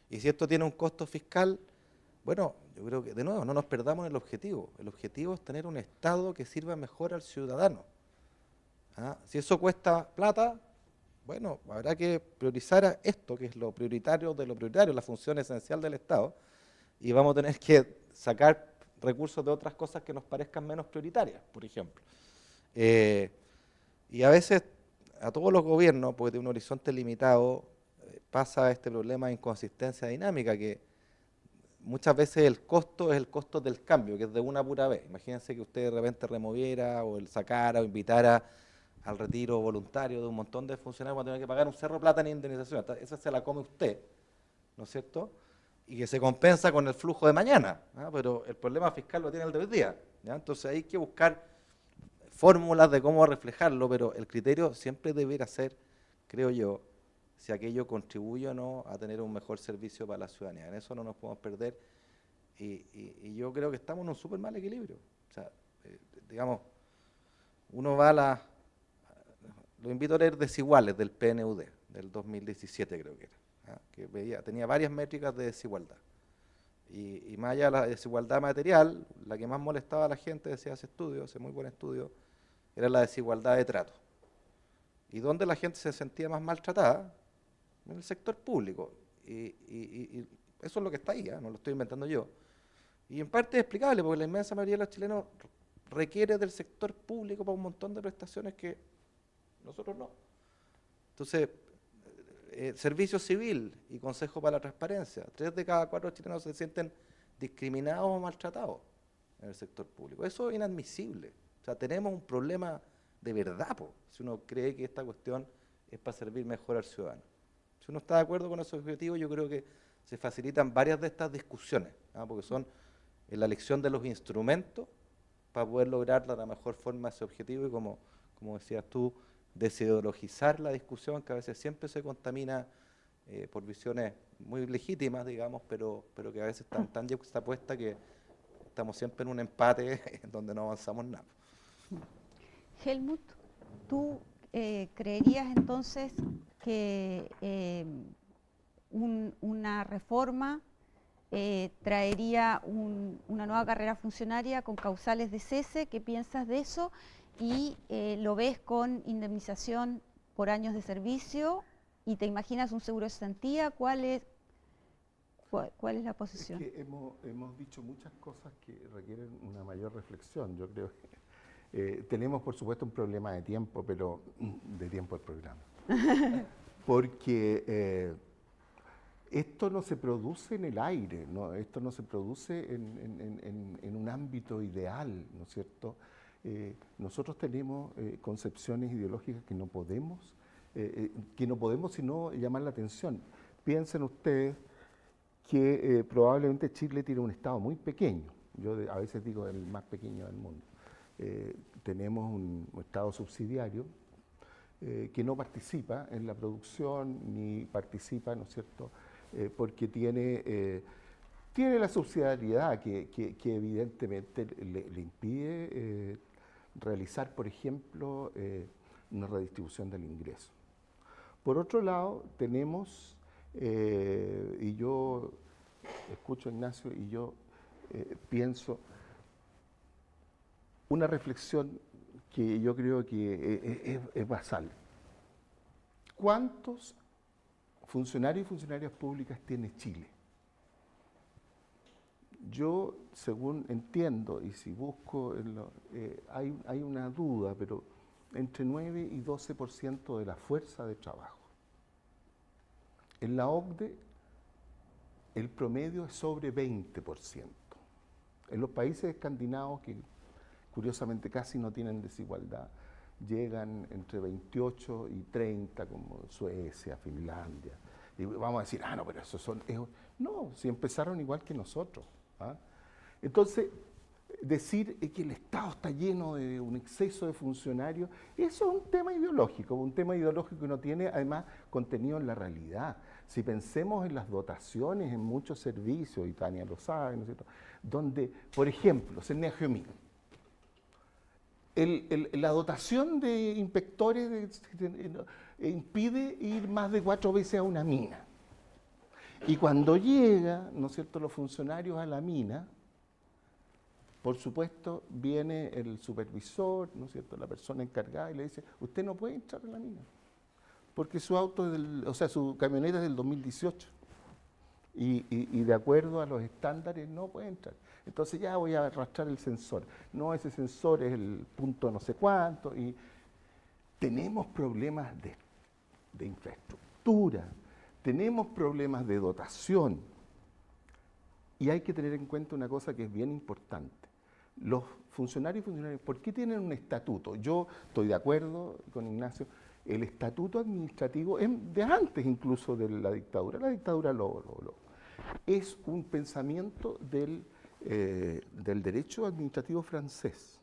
C: Y si esto tiene un costo fiscal, bueno, yo creo que, de nuevo, no nos perdamos en el objetivo. El objetivo es tener un Estado que sirva mejor al ciudadano. ¿ah? Si eso cuesta plata, bueno, habrá que priorizar esto, que es lo prioritario de lo prioritario, la función esencial del Estado, y vamos a tener que sacar recursos de otras cosas que nos parezcan menos prioritarias, por ejemplo. Y a veces a todos los gobiernos, porque de un horizonte limitado, pasa este problema de inconsistencia dinámica, que muchas veces el costo es el costo del cambio, que es de una pura vez. Imagínense que usted de repente removiera o el sacara o invitara al retiro voluntario de un montón de funcionarios cuando tienen que pagar un cerro de plata en indemnización. Esa se la come usted, ¿no es cierto? Y que se compensa con el flujo de mañana, ¿ah? Pero el problema fiscal lo tiene el de hoy día, ¿ya? Entonces hay que buscar fórmulas de cómo reflejarlo, pero el criterio siempre deberá ser, creo yo, si aquello contribuye o no a tener un mejor servicio para la ciudadanía. En eso no nos podemos perder y yo creo que estamos en un súper mal equilibrio. O sea, digamos, uno va lo invito a leer Desiguales del PNUD, del 2017 creo que era, ¿ah? Que tenía varias métricas de desigualdad. Y más allá de la desigualdad material, la que más molestaba a la gente, decía ese estudio, ese muy buen estudio, era la desigualdad de trato. ¿Y dónde la gente se sentía más maltratada? En el sector público. Y eso es lo que está ahí, ¿eh? No lo estoy inventando yo. Y en parte es explicable, porque la inmensa mayoría de los chilenos requiere del sector público para un montón de prestaciones que nosotros no. Entonces, Servicio Civil y Consejo para la Transparencia, 3 de cada 4 chilenos se sienten discriminados o maltratados en el sector público. Eso es inadmisible. O sea, tenemos un problema de verdad, si uno cree que esta cuestión es para servir mejor al ciudadano. Si uno está de acuerdo con esos objetivos, yo creo que se facilitan varias de estas discusiones, ¿ah? Porque son la elección de los instrumentos para poder lograr de la mejor forma ese objetivo y como decías tú, desideologizar la discusión, que a veces siempre se contamina por visiones muy legítimas, digamos, pero que a veces están tan juxtapuestas que estamos siempre en un empate en donde no avanzamos nada.
A: Helmut, ¿tú creerías entonces que una reforma traería una nueva carrera funcionaria con causales de cese? ¿Qué piensas de eso? ¿Y lo ves con indemnización por años de servicio? ¿Y te imaginas un seguro de cesantía? ¿Cuál es la posición?
D: Es que hemos dicho muchas cosas que requieren una mayor reflexión. Yo creo que tenemos, por supuesto, un problema de tiempo, pero de tiempo del programa. Porque esto no se produce en el aire, ¿no? Esto no se produce en un ámbito ideal, ¿no es cierto? Nosotros tenemos concepciones ideológicas que no podemos sino llamar la atención. Piensen ustedes que probablemente Chile tiene un Estado muy pequeño, yo a veces digo el más pequeño del mundo. Tenemos un Estado subsidiario que no participa en la producción ni participa, ¿no es cierto?, porque tiene la subsidiariedad que evidentemente le impide realizar, por ejemplo, una redistribución del ingreso. Por otro lado, tenemos, y yo escucho a Ignacio y yo pienso, una reflexión que yo creo que es basal. ¿Cuántos funcionarios y funcionarias públicas tiene Chile? Yo, según entiendo, y si busco, hay una duda, pero entre 9 y 12% de la fuerza de trabajo. En la OCDE, el promedio es sobre 20%. En los países escandinavos, que curiosamente casi no tienen desigualdad, llegan entre 28 y 30, como Suecia, Finlandia. Y vamos a decir, no, pero esos son... No, si empezaron igual que nosotros. ¿Ah? Entonces, decir que el Estado está lleno de un exceso de funcionarios, eso es un tema ideológico que no tiene además contenido en la realidad. Si pensemos en las dotaciones en muchos servicios, y Tania lo sabe, ¿no es cierto?, donde, por ejemplo, Cernagiomín, la dotación de inspectores impide ir más de 4 veces a una mina. Y cuando llegan, ¿no es cierto?, los funcionarios a la mina, por supuesto, viene el supervisor, ¿no es cierto?, la persona encargada y le dice, usted no puede entrar a la mina, porque su auto, su camioneta es del 2018 y de acuerdo a los estándares no puede entrar. Entonces ya voy a arrastrar el sensor. No, ese sensor es el punto no sé cuánto. Y tenemos problemas de infraestructura, tenemos problemas de dotación. Y hay que tener en cuenta una cosa que es bien importante. Los funcionarios, ¿por qué tienen un estatuto? Yo estoy de acuerdo con Ignacio, el estatuto administrativo es de antes incluso de la dictadura. La dictadura es un pensamiento del derecho administrativo francés,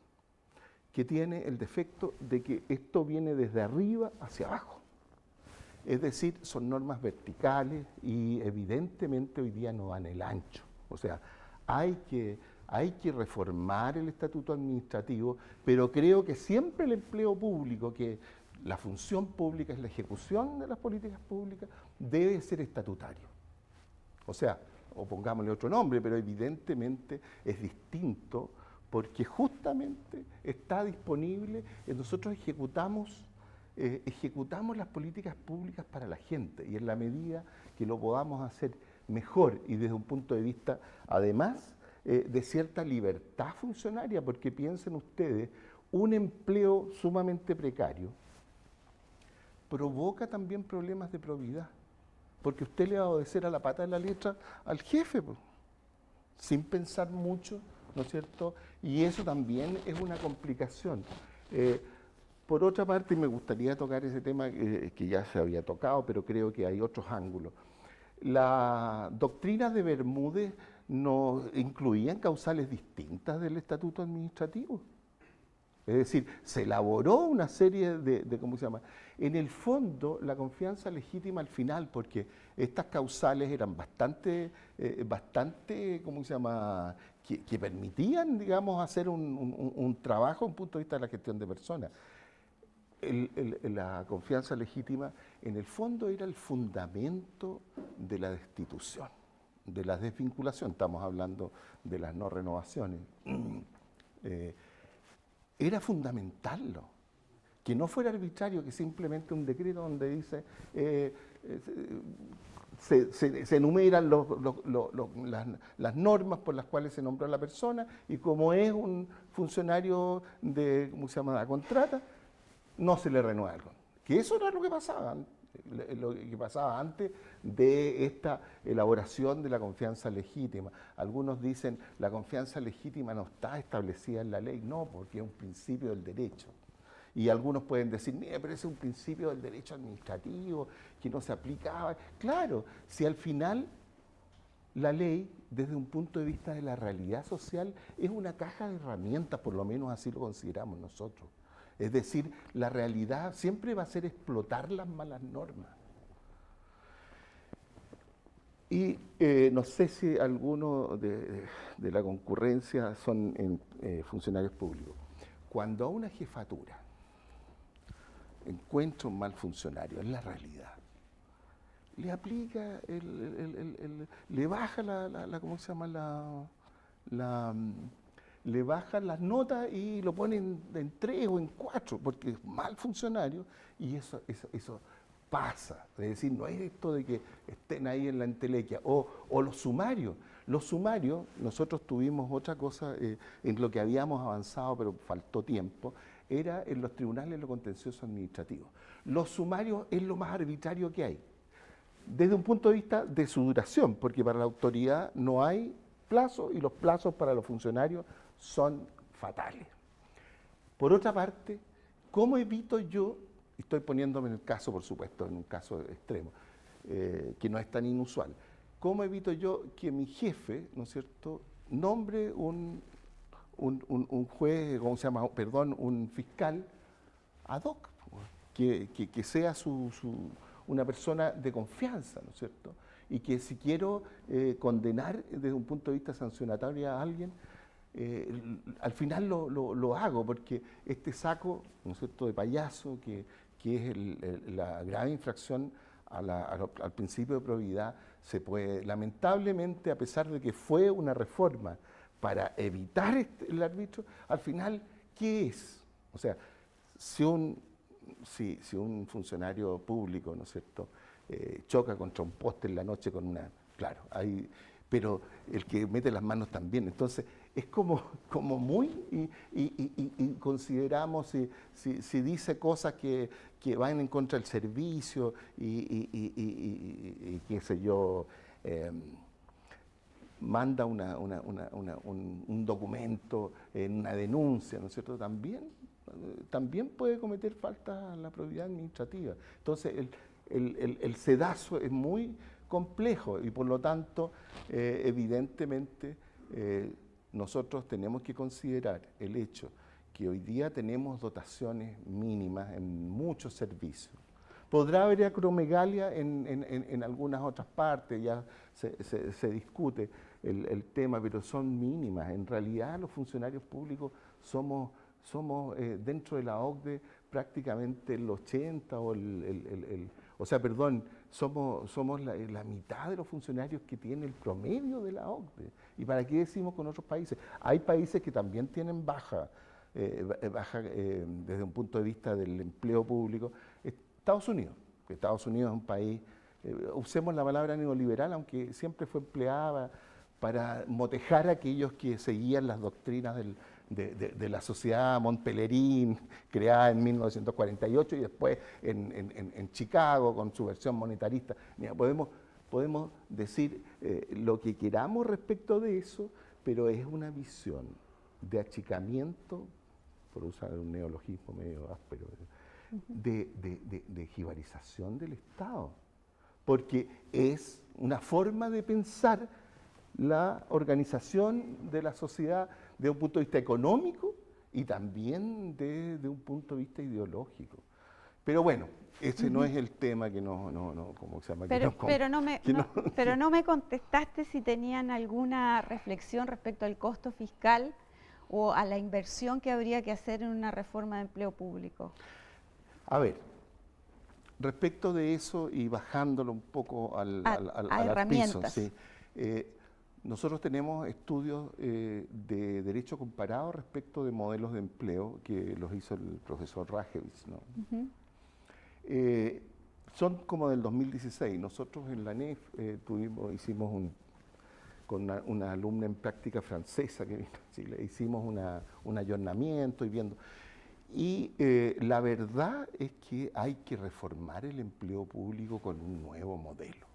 D: que tiene el defecto de que esto viene desde arriba hacia abajo. Es decir, son normas verticales y evidentemente hoy día no dan el ancho. O sea, hay que reformar el estatuto administrativo, pero creo que siempre el empleo público, que la función pública es la ejecución de las políticas públicas, debe ser estatutario. O sea, o pongámosle otro nombre, pero evidentemente es distinto porque justamente está disponible, nosotros ejecutamos las políticas públicas para la gente y en la medida que lo podamos hacer mejor y desde un punto de vista, además, de cierta libertad funcionaria, porque piensen ustedes, un empleo sumamente precario provoca también problemas de probidad. Porque usted le va a obedecer a la pata de la letra al jefe, pues, sin pensar mucho, ¿no es cierto? Y eso también es una complicación. Por otra parte, me gustaría tocar ese tema que ya se había tocado, pero creo que hay otros ángulos. La doctrina de Bermúdez no incluían causales distintas del estatuto administrativo. Es decir, se elaboró una serie de ¿cómo se llama? En el fondo, la confianza legítima al final, porque estas causales eran bastante, ¿cómo se llama?, que permitían, digamos, hacer un trabajo desde un punto de vista de la gestión de personas. La confianza legítima, en el fondo, era el fundamento de la destitución, de la desvinculación. Estamos hablando de las no renovaciones. Era fundamental que no fuera arbitrario, que simplemente un decreto donde dice se enumeran las normas por las cuales se nombró a la persona y como es un funcionario de, ¿cómo se llama?, la contrata, no se le renueva algo. Que eso era lo que pasaba antes de esta elaboración de la confianza legítima. Algunos dicen la confianza legítima no está establecida en la ley, no, porque es un principio del derecho. Y algunos pueden decir, mira, pero ese es un principio del derecho administrativo que no se aplicaba. Claro, si al final la ley, desde un punto de vista de la realidad social, es una caja de herramientas, por lo menos así lo consideramos nosotros. Es decir, la realidad siempre va a ser explotar las malas normas. Y no sé si algunos de la concurrencia son funcionarios públicos. Cuando a una jefatura encuentra un mal funcionario, es la realidad, le aplica, le baja ¿cómo se llama?, le bajan las notas y lo ponen en 3 o en 4, porque es mal funcionario, y eso pasa. Es decir, no es esto de que estén ahí en la entelequia, o los sumarios. Los sumarios, nosotros tuvimos otra cosa en lo que habíamos avanzado, pero faltó tiempo, era en los tribunales de lo contencioso administrativo. Los sumarios es lo más arbitrario que hay, desde un punto de vista de su duración, porque para la autoridad no hay plazo y los plazos para los funcionarios son fatales. Por otra parte, ¿cómo evito yo, estoy poniéndome en el caso, por supuesto, en un caso extremo, que no es tan inusual, cómo evito yo que mi jefe, ¿no es cierto?, nombre un juez, ¿cómo se llama?, perdón, un fiscal ad hoc, que sea una persona de confianza, ¿no es cierto?, y que si quiero condenar desde un punto de vista sancionatorio a alguien, al final lo hago, porque este saco, ¿no es cierto?, de payaso, que es la grave infracción al principio de probidad, se puede, lamentablemente, a pesar de que fue una reforma para evitar el arbitrio, al final, ¿qué es? O sea, si un funcionario público, ¿no es cierto?, choca contra un poste en la noche con una... Claro, pero el que mete las manos también. Entonces, es como muy... Y consideramos si dice cosas que van en contra del servicio y qué sé yo... manda un documento en una denuncia, ¿no es cierto? También puede cometer falta a la probidad administrativa. Entonces, el sedazo es muy complejo y por lo tanto, evidentemente, nosotros tenemos que considerar el hecho que hoy día tenemos dotaciones mínimas en muchos servicios. Podrá haber acromegalia en algunas otras partes, ya se discute el tema, pero son mínimas. En realidad los funcionarios públicos somos dentro de la OCDE prácticamente el 80 somos la mitad de los funcionarios que tiene el promedio de la OCDE. ¿Y para qué decimos con otros países? Hay países que también tienen baja desde un punto de vista del empleo público. Estados Unidos es un país, usemos la palabra neoliberal, aunque siempre fue empleada para motejar a aquellos que seguían las doctrinas de la sociedad Montpellerin, creada en 1948 y después en Chicago con su versión monetarista. Mira, podemos decir lo que queramos respecto de eso, pero es una visión de achicamiento, por usar un neologismo medio áspero, de jibarización del Estado, porque es una forma de pensar la organización de la sociedad desde un punto de vista económico y también desde un punto de vista ideológico. Pero bueno, ese no es el tema que ¿cómo se llama?
A: Pero no me contestaste si tenían alguna reflexión respecto al costo fiscal o a la inversión que habría que hacer en una reforma de empleo público.
D: A ver, respecto de eso y bajándolo un poco al piso, sí, nosotros tenemos estudios de derecho comparado respecto de modelos de empleo que los hizo el profesor Rajewicz, ¿no? Son como del 2016. Nosotros en la NEF hicimos con una alumna en práctica francesa que vino a Chile, hicimos un ayornamiento y viendo. Y la verdad es que hay que reformar el empleo público con un nuevo modelo.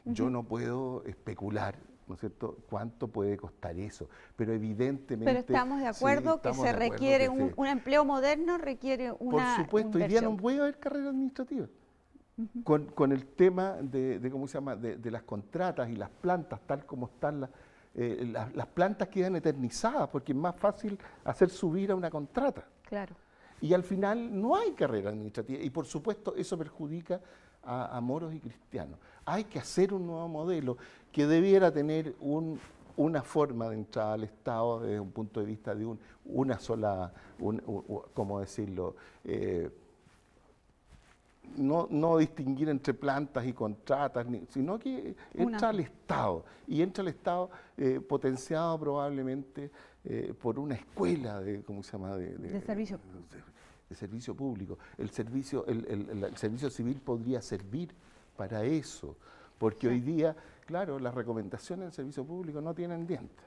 D: Yo no puedo especular, ¿no es cierto?, cuánto puede costar eso, pero evidentemente...
A: Pero estamos de acuerdo que se requiere un empleo moderno, requiere una
D: Por supuesto, hoy día no puede haber carrera administrativa. Con el tema ¿cómo se llama?, de las contratas y las plantas, tal como están las plantas quedan eternizadas, porque es más fácil hacer subir a una contrata.
A: Claro.
D: Y al final no hay carrera administrativa, y por supuesto eso perjudica a moros y cristianos. Hay que hacer un nuevo modelo que debiera tener una forma de entrada al Estado desde un punto de vista de una sola, ¿cómo decirlo?, no distinguir entre plantas y contratas, sino que entra al Estado, y entra al Estado potenciado probablemente por una escuela de, ¿cómo se llama?, de servicio. De servicio público. El servicio civil podría servir para eso, porque hoy día, claro, las recomendaciones del servicio público no tienen dientes.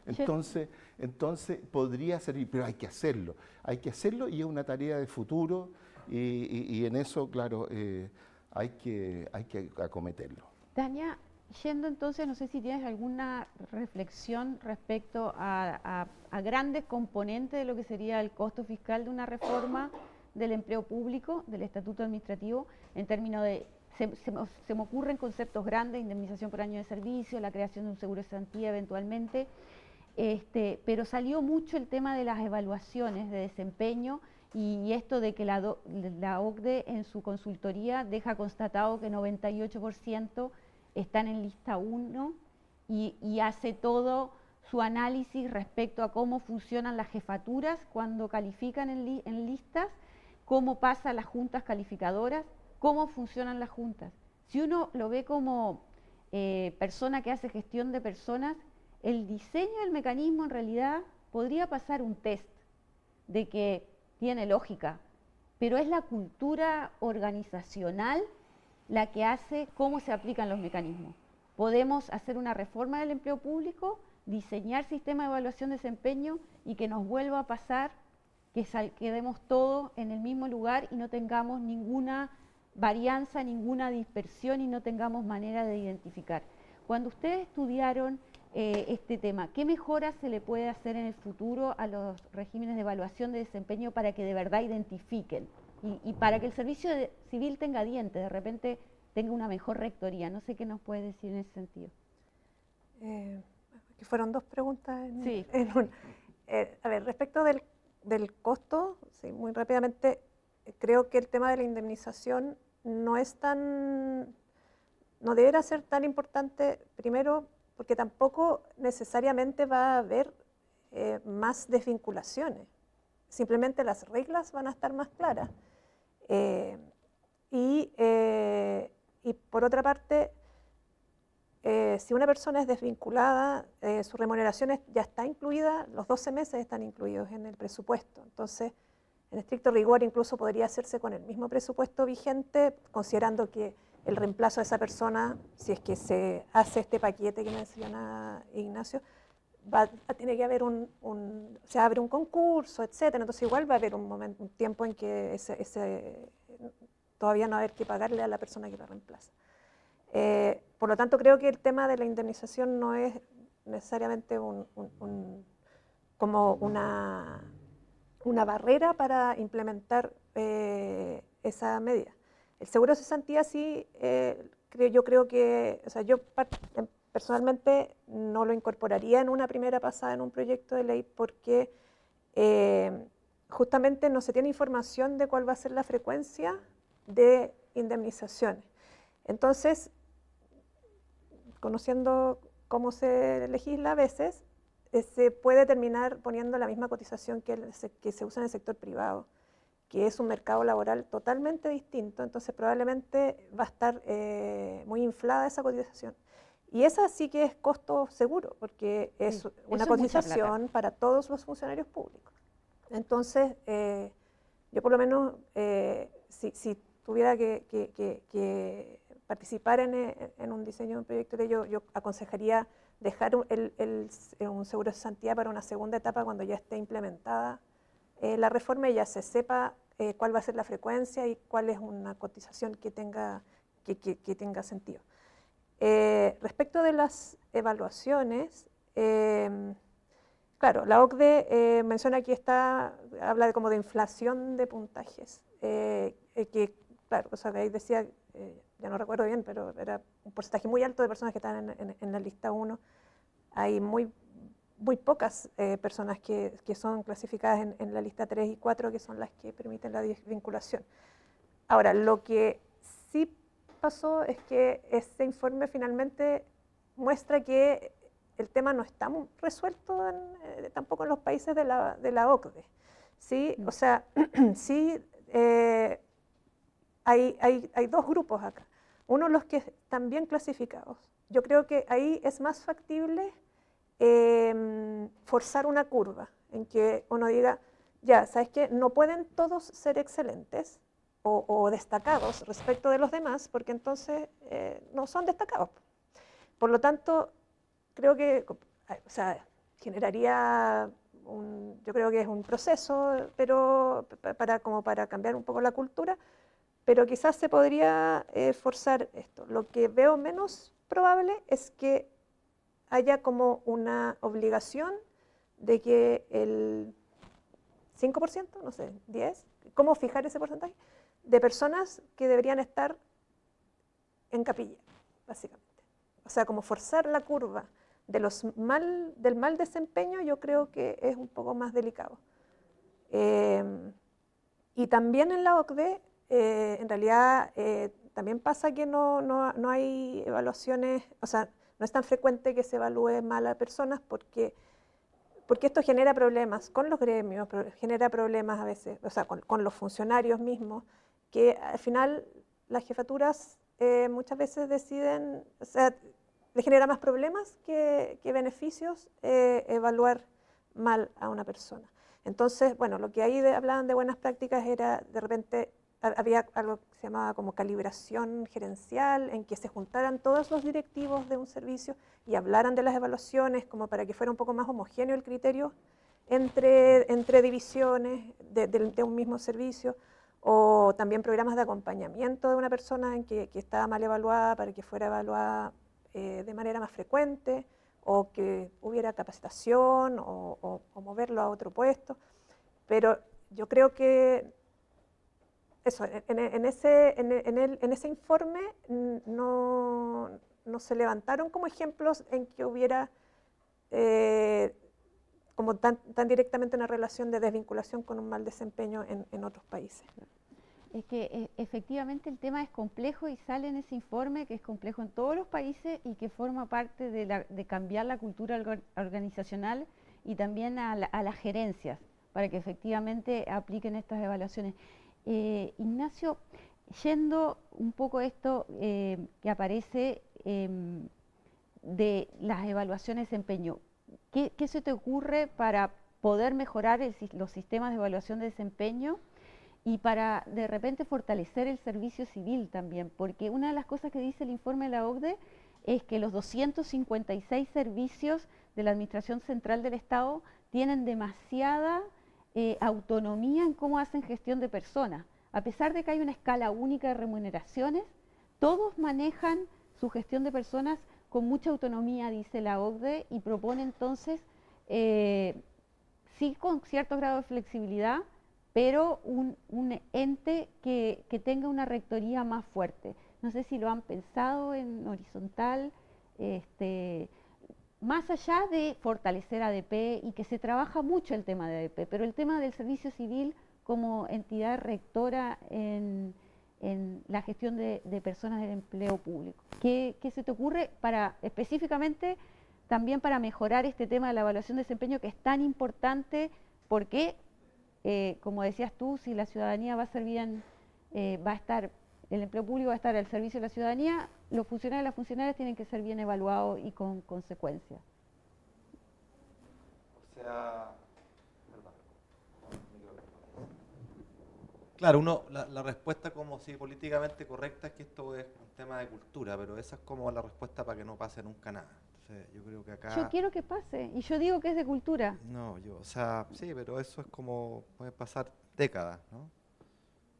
D: Entonces podría servir, pero hay que hacerlo y es una tarea de futuro y en eso, claro, hay que acometerlo.
A: Tania, yendo entonces, no sé si tienes alguna reflexión respecto a grandes componentes de lo que sería el costo fiscal de una reforma del empleo público, del estatuto administrativo, en términos de, se me ocurren conceptos grandes, indemnización por año de servicio, la creación de un seguro de cesantía eventualmente, pero salió mucho el tema de las evaluaciones de desempeño y esto de que la OCDE en su consultoría deja constatado que 98% están en lista 1 y hace todo su análisis respecto a cómo funcionan las jefaturas cuando califican en listas, cómo pasan las juntas calificadoras, cómo funcionan las juntas. Si uno lo ve como persona que hace gestión de personas, el diseño del mecanismo en realidad podría pasar un test de que tiene lógica, pero es la cultura organizacional la que hace cómo se aplican los mecanismos. Podemos hacer una reforma del empleo público, diseñar sistema de evaluación de desempeño y que nos vuelva a pasar que quedemos todos en el mismo lugar y no tengamos ninguna varianza, ninguna dispersión y no tengamos manera de identificar. Cuando ustedes estudiaron este tema, ¿qué mejoras se le puede hacer en el futuro a los regímenes de evaluación de desempeño para que de verdad identifiquen y para que el servicio civil tenga dientes, de repente tenga una mejor rectoría? No sé qué nos puede decir en ese sentido.
B: Que fueron dos preguntas
A: Sí.
B: en una. A ver, respecto del costo, sí, muy rápidamente, creo que el tema de la indemnización no deberá ser tan importante, primero, porque tampoco necesariamente va a haber más desvinculaciones. Simplemente las reglas van a estar más claras. Y por otra parte, si una persona es desvinculada, su remuneración ya está incluida, los 12 meses están incluidos en el presupuesto. Entonces, en estricto rigor, incluso podría hacerse con el mismo presupuesto vigente, considerando que el reemplazo de esa persona, si es que se hace este paquete que menciona Ignacio, tiene que haber se abre un concurso, etcétera. Entonces igual va a haber un tiempo en que todavía no va a haber que pagarle a la persona que la reemplaza. Por lo tanto, creo que el tema de la indemnización no es necesariamente como una barrera para implementar esa medida. El seguro de cesantía sí, yo creo que, o sea, yo personalmente no lo incorporaría en una primera pasada en un proyecto de ley porque justamente no se tiene información de cuál va a ser la frecuencia de indemnizaciones. Entonces, conociendo cómo se legisla a veces, se puede terminar poniendo la misma cotización que se usa en el sector privado, que es un mercado laboral totalmente distinto, entonces probablemente va a estar muy inflada esa cotización. Y esa sí que es costo seguro, porque es una cotización para todos los funcionarios públicos. Entonces, yo por lo menos, si tuviera que participar en un diseño de un proyecto de ley, yo aconsejaría dejar un seguro de cesantía para una segunda etapa cuando ya esté implementada la reforma y ya se sepa cuál va a ser la frecuencia y cuál es una cotización que tenga sentido. Respecto de las evaluaciones, claro, la OCDE menciona aquí habla como de inflación de puntajes, que claro, o sea, ahí decía, ya no recuerdo bien, pero era un porcentaje muy alto de personas que están en la lista 1. Hay muy pocas personas que son clasificadas en la lista 3 y 4, que son las que permiten la desvinculación. Ahora, lo que sí pasó es que este informe finalmente muestra que el tema no está resuelto tampoco en los países de la OCDE. ¿Sí? O sea, sí hay dos grupos acá. Uno, los que están bien clasificados. Yo creo que ahí es más factible forzar una curva en que uno diga, ya, ¿sabes qué? No pueden todos ser excelentes o destacados respecto de los demás, porque entonces no son destacados. Por lo tanto, creo que, o sea, generaría yo creo que es un proceso, pero como para cambiar un poco la cultura, pero quizás se podría forzar esto. Lo que veo menos probable es que haya como una obligación de que el 5%, no sé, 10%, ¿cómo fijar ese porcentaje? De personas que deberían estar en capilla, básicamente. O sea, como forzar la curva del mal desempeño, yo creo que es un poco más delicado. Y también en la OCDE, en realidad, también pasa que no hay evaluaciones, o sea, no es tan frecuente que se evalúe mal a personas porque esto genera problemas con los gremios, genera problemas a veces, o sea, con los funcionarios mismos, que al final las jefaturas muchas veces deciden, o sea, le genera más problemas que beneficios evaluar mal a una persona. Entonces, bueno, lo que ahí hablaban de buenas prácticas era, de repente, había algo que se llamaba como calibración gerencial, en que se juntaran todos los directivos de un servicio y hablaran de las evaluaciones, como para que fuera un poco más homogéneo el criterio entre divisiones de un mismo servicio, o también programas de acompañamiento de una persona en que estaba mal evaluada para que fuera evaluada de manera más frecuente, o que hubiera capacitación o moverlo a otro puesto. Pero yo creo que eso, en ese informe no se levantaron como ejemplos en que hubiera como tan directamente una relación de desvinculación con un mal desempeño en otros países.
A: Es que efectivamente el tema es complejo y sale en ese informe que es complejo en todos los países y que forma parte de cambiar la cultura organizacional y también a las gerencias para que efectivamente apliquen estas evaluaciones. Ignacio, yendo un poco a esto que aparece de las evaluaciones de desempeño, ¿qué se te ocurre para poder mejorar los sistemas de evaluación de desempeño? Y para de repente fortalecer el servicio civil también, porque una de las cosas que dice el informe de la OCDE es que los 256 servicios de la Administración Central del Estado tienen demasiada autonomía en cómo hacen gestión de personas. A pesar de que hay una escala única de remuneraciones, todos manejan su gestión de personas con mucha autonomía, dice la OCDE, y propone entonces, sí con cierto grado de flexibilidad, pero un ente que tenga una rectoría más fuerte. No sé si lo han pensado en horizontal, más allá de fortalecer ADP y que se trabaja mucho el tema de ADP, pero el tema del servicio civil como entidad rectora en la gestión de personas del empleo público. ¿Qué se te ocurre para específicamente también para mejorar este tema de la evaluación de desempeño que es tan importante? Porque como decías tú, si la ciudadanía va a ser bien, va a estar, el empleo público va a estar al servicio de la ciudadanía, los funcionarios y las funcionarias tienen que ser bien evaluados y con consecuencias.
C: O sea,
E: claro, la respuesta como si políticamente correcta es que esto es un tema de cultura, pero esa es como la respuesta para que no pase nunca nada. Entonces, yo creo que acá...
A: Yo quiero que pase, y yo digo que es de cultura.
E: No, o sea, sí, pero eso es como, puede pasar décadas, ¿no?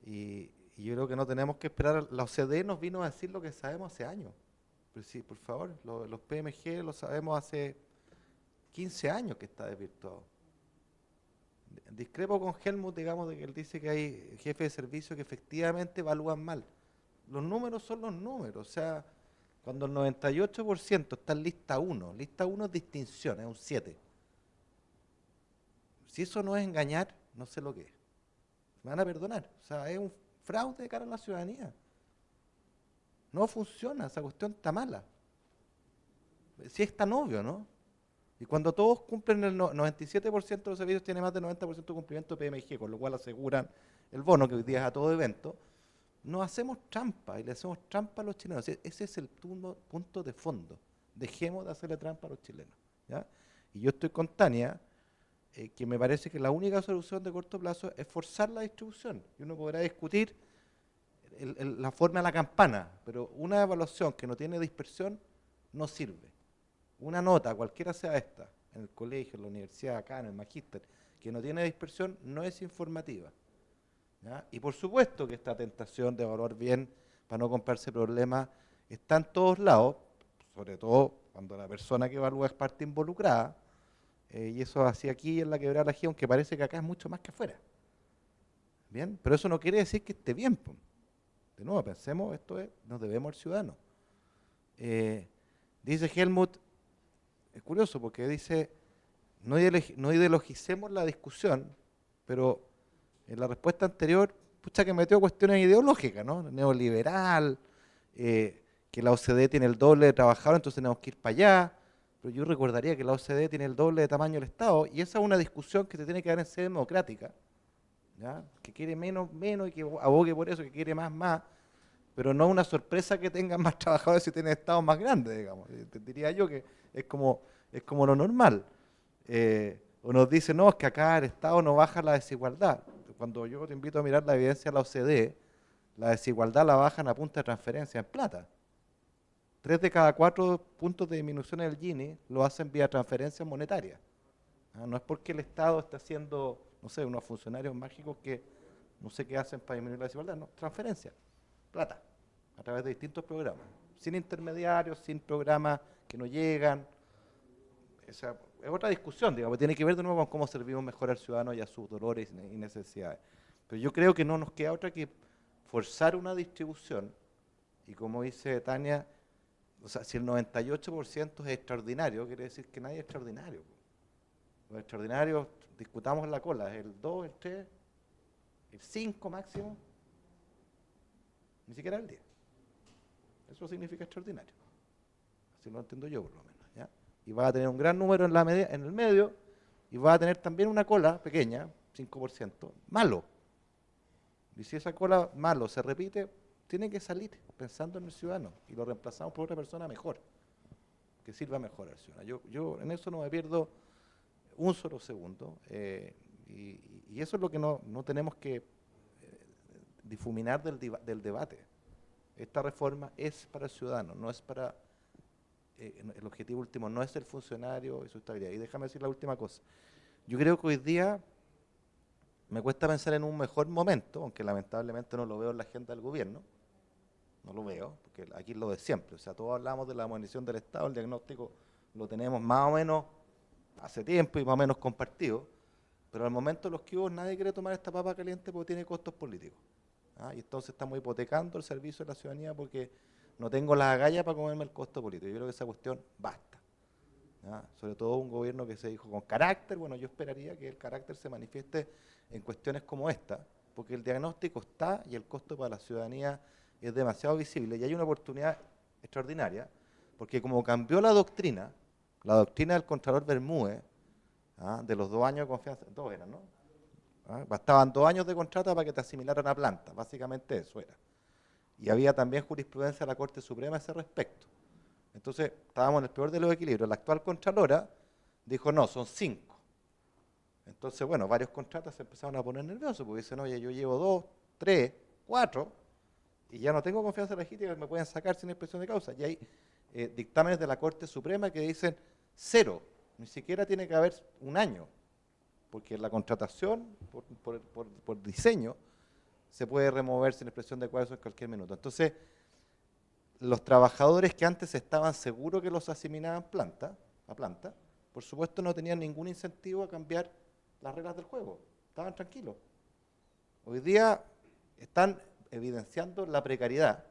E: Y yo creo que no tenemos que esperar, la OCDE nos vino a decir lo que sabemos hace años. Pero sí, por favor, los PMG lo sabemos hace 15 años que está desvirtuado. Discrepo con Helmut, digamos, de que él dice que hay jefes de servicio que efectivamente evalúan mal. Los números son los números, o sea, cuando el 98% está en lista 1 es distinción, es un 7. Si eso no es engañar, no sé lo que es. Me van a perdonar, o sea, es un fraude de cara a la ciudadanía. No funciona, esa cuestión está mala. Si es tan obvio, ¿no? Y cuando todos cumplen el 97% de los servicios tiene más del 90% de cumplimiento de PMG, con lo cual aseguran el bono que hoy día es a todo evento, no hacemos trampa y le hacemos trampa a los chilenos. Ese es el punto de fondo. Dejemos de hacerle trampa a los chilenos, ¿ya? Y yo estoy con Tania, que me parece que la única solución de corto plazo es forzar la distribución. Y uno podrá discutir la forma de la campana, pero una evaluación que no tiene dispersión no sirve. Una nota, cualquiera sea esta, en el colegio, en la universidad, acá, en el magíster, que no tiene dispersión, no es informativa, ¿ya? Y por supuesto que esta tentación de evaluar bien para no comprarse problemas está en todos lados, sobre todo cuando la persona que evalúa es parte involucrada, y eso así aquí en la Quebrada la G, aunque parece que acá es mucho más que afuera. Bien, pero eso no quiere decir que esté bien. De nuevo, pensemos, nos debemos al ciudadano. Dice Helmut, es curioso porque dice, no ideologicemos la discusión, pero en la respuesta anterior, pucha que metió cuestiones ideológicas, ¿no? Neoliberal, que la OCDE tiene el doble de trabajadores, entonces tenemos que ir para allá. Pero yo recordaría que la OCDE tiene el doble de tamaño del Estado, y esa es una discusión que se tiene que dar en sede democrática, ¿ya? Que quiere menos y que abogue por eso, que quiere más. pero no una sorpresa que tengan más trabajadores si tienen estados más grandes, digamos. Te diría yo que es como lo normal. O nos dicen, no, es que acá el Estado no baja la desigualdad. Cuando yo te invito a mirar la evidencia de la OCDE, la desigualdad la bajan a punta de transferencia en plata. 3 de cada 4 puntos de disminución del Gini lo hacen vía transferencias monetarias. No es porque el Estado está haciendo, no sé, unos funcionarios mágicos que no sé qué hacen para disminuir la desigualdad, no, transferencias, plata, a través de distintos programas, sin intermediarios, sin programas que no llegan. Esa es otra discusión, digamos, tiene que ver de nuevo con cómo servimos mejor al ciudadano y a sus dolores y necesidades. Pero yo creo que no nos queda otra que forzar una distribución, y como dice Tania, o sea, si el 98% es extraordinario, quiere decir que nadie es extraordinario. Los extraordinarios, discutamos la cola, es el 2, el 3, el 5 máximo, ni siquiera el 10. Eso significa extraordinario. Así lo entiendo yo por lo menos, ¿ya? Y va a tener un gran número en el medio, y va a tener también una cola pequeña, 5%, malo. Y si esa cola malo se repite, tiene que salir pensando en el ciudadano, y lo reemplazamos por otra persona mejor, que sirva mejor al ciudadano. Yo en eso no me pierdo un solo segundo, y eso es lo que no tenemos que difuminar del debate. Esta reforma es para el ciudadano, no es para, el objetivo último no es el funcionario y su estabilidad. Y déjame decir la última cosa. Yo creo que hoy día me cuesta pensar en un mejor momento, aunque lamentablemente no lo veo en la agenda del gobierno, no lo veo, porque aquí es lo de siempre. O sea, todos hablamos de la modernización del Estado, el diagnóstico lo tenemos más o menos hace tiempo y más o menos compartido, pero al momento de los que hubo nadie quiere tomar esta papa caliente porque tiene costos políticos. Y entonces estamos hipotecando el servicio de la ciudadanía porque no tengo las agallas para comerme el costo político. Yo creo que esa cuestión basta. Sobre todo un gobierno que se dijo con carácter. Bueno, yo esperaría que el carácter se manifieste en cuestiones como esta, porque el diagnóstico está y el costo para la ciudadanía es demasiado visible, y hay una oportunidad extraordinaria, porque como cambió la doctrina del Contralor Bermúdez, de los 2 años de confianza, 2 eran, ¿no? Bastaban 2 años de contrata para que te asimilaran a planta, básicamente eso era. Y había también jurisprudencia de la Corte Suprema a ese respecto. Entonces, estábamos en el peor de los equilibrios. La actual Contralora dijo, no, son 5. Entonces, bueno, varios contratas se empezaron a poner nerviosos, porque dicen, oye, yo llevo 2, 3, 4, y ya no tengo confianza legítima, me pueden sacar sin expresión de causa. Y hay dictámenes de la Corte Suprema que dicen 0, ni siquiera tiene que haber un año, porque la contratación, por diseño, se puede remover sin expresión de causa en cualquier minuto. Entonces, los trabajadores que antes estaban seguros que los asimilaban a planta, por supuesto no tenían ningún incentivo a cambiar las reglas del juego, estaban tranquilos. Hoy día están evidenciando la precariedad,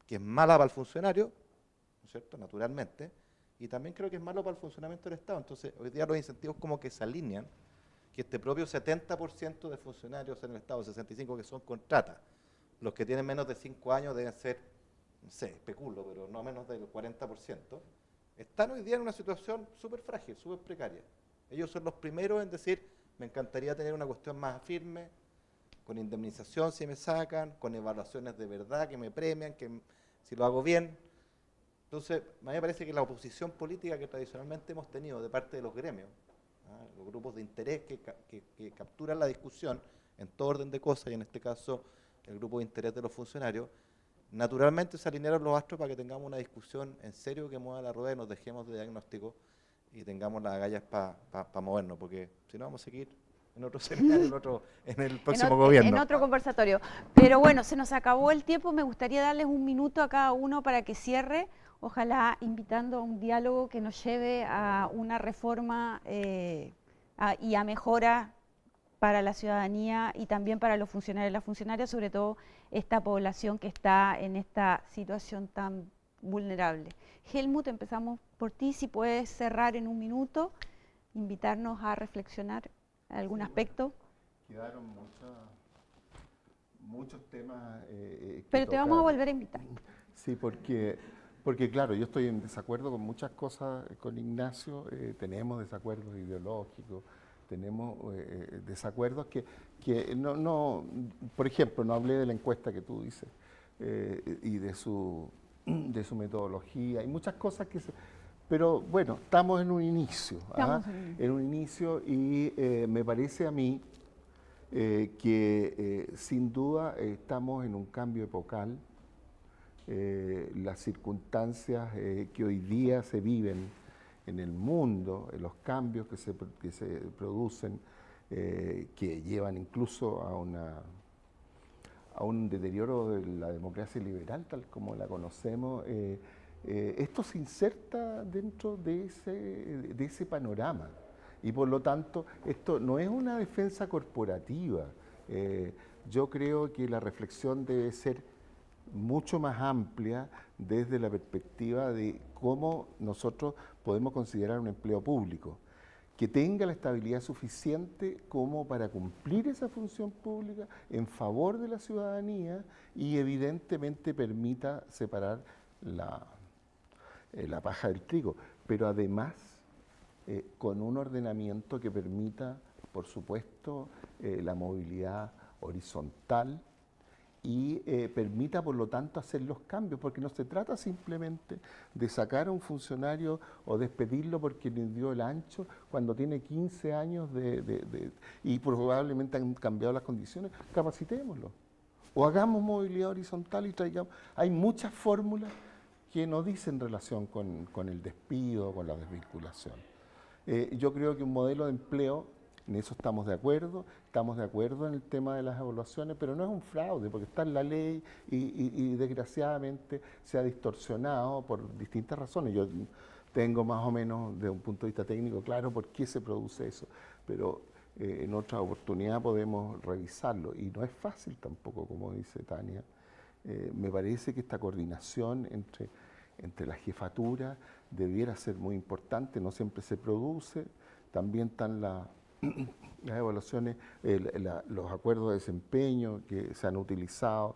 E: que es mala para el funcionario, ¿no es cierto?, naturalmente, y también creo que es malo para el funcionamiento del Estado. Entonces, hoy día los incentivos como que se alinean, que este propio 70% de funcionarios en el Estado, 65% que son contratas, los que tienen menos de 5 años deben ser, no sé, especulo, pero no menos del 40%, están hoy día en una situación súper frágil, súper precaria. Ellos son los primeros en decir, me encantaría tener una cuestión más firme, con indemnización si me sacan, con evaluaciones de verdad que me premian, que si lo hago bien. Entonces, a mí me parece que la oposición política que tradicionalmente hemos tenido de parte de los gremios, los grupos de interés que capturan la discusión en todo orden de cosas, y en este caso el grupo de interés de los funcionarios, naturalmente se alinearon los astros para que tengamos una discusión en serio que mueva la rueda y nos dejemos de diagnóstico y tengamos las agallas para movernos, porque si no vamos a seguir en otro seminario, en el próximo gobierno.
A: En otro conversatorio. Pero bueno, se nos acabó el tiempo, me gustaría darles un minuto a cada uno para que cierre, ojalá invitando a un diálogo que nos lleve a una reforma y a mejora para la ciudadanía y también para los funcionarios y las funcionarias, sobre todo esta población que está en esta situación tan vulnerable. Helmut, empezamos por ti, si puedes cerrar en un minuto, invitarnos a reflexionar algún aspecto.
D: Quedaron muchos temas.
A: Pero te vamos a volver a invitar.
D: Sí, porque claro, yo estoy en desacuerdo con muchas cosas con Ignacio, tenemos desacuerdos ideológicos, tenemos desacuerdos que no, por ejemplo, no hablé de la encuesta que tú dices, y de su metodología. Hay muchas cosas que pero bueno, estamos en un inicio.
A: Estamos
D: En un inicio y me parece a mí que sin duda estamos en un cambio epocal. Las circunstancias que hoy día se viven en el mundo, los cambios que se producen, que llevan incluso a un deterioro de la democracia liberal, tal como la conocemos, esto se inserta dentro de ese panorama. Y por lo tanto, esto no es una defensa corporativa. Yo creo que la reflexión debe ser mucho más amplia desde la perspectiva de cómo nosotros podemos considerar un empleo público, que tenga la estabilidad suficiente como para cumplir esa función pública en favor de la ciudadanía y evidentemente permita separar la paja del trigo, pero además con un ordenamiento que permita, por supuesto, la movilidad horizontal y permita, por lo tanto, hacer los cambios, porque no se trata simplemente de sacar a un funcionario o despedirlo porque le dio el ancho cuando tiene 15 años y probablemente han cambiado las condiciones. Capacitémoslo. O hagamos movilidad horizontal y traigamos. Hay muchas fórmulas que no dicen relación con el despido, con la desvinculación. Yo creo que un modelo de empleo, en eso estamos de acuerdo en el tema de las evaluaciones, pero no es un fraude, porque está en la ley y desgraciadamente se ha distorsionado por distintas razones. Yo tengo más o menos, desde un punto de vista técnico, claro por qué se produce eso, pero en otra oportunidad podemos revisarlo. Y no es fácil tampoco, como dice Tania. Me parece que esta coordinación entre la jefatura debiera ser muy importante, no siempre se produce. También están las evaluaciones, los acuerdos de desempeño que se han utilizado.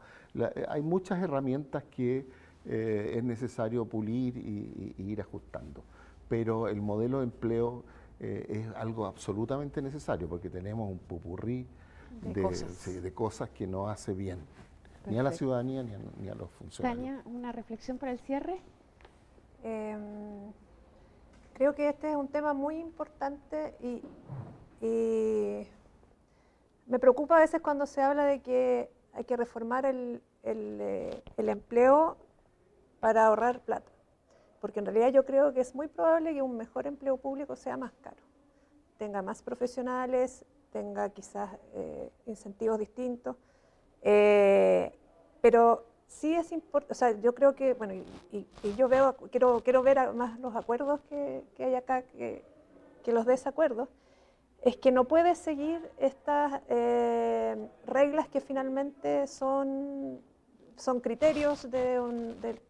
D: Hay muchas herramientas que es necesario pulir y ir ajustando. Pero el modelo de empleo es algo absolutamente necesario porque tenemos un popurrí de cosas que no hace bien. Perfecto. Ni a la ciudadanía ni a los funcionarios.
A: Tania, ¿una reflexión para el cierre?
B: Creo que este es un tema muy importante y me preocupa a veces cuando se habla de que hay que reformar el empleo para ahorrar plata, porque en realidad yo creo que es muy probable que un mejor empleo público sea más caro, tenga más profesionales, tenga quizás incentivos distintos. Pero sí es importante, o sea, yo creo que, bueno, y yo quiero ver más los acuerdos que hay acá que los desacuerdos, es que no puede seguir estas reglas que finalmente son criterios del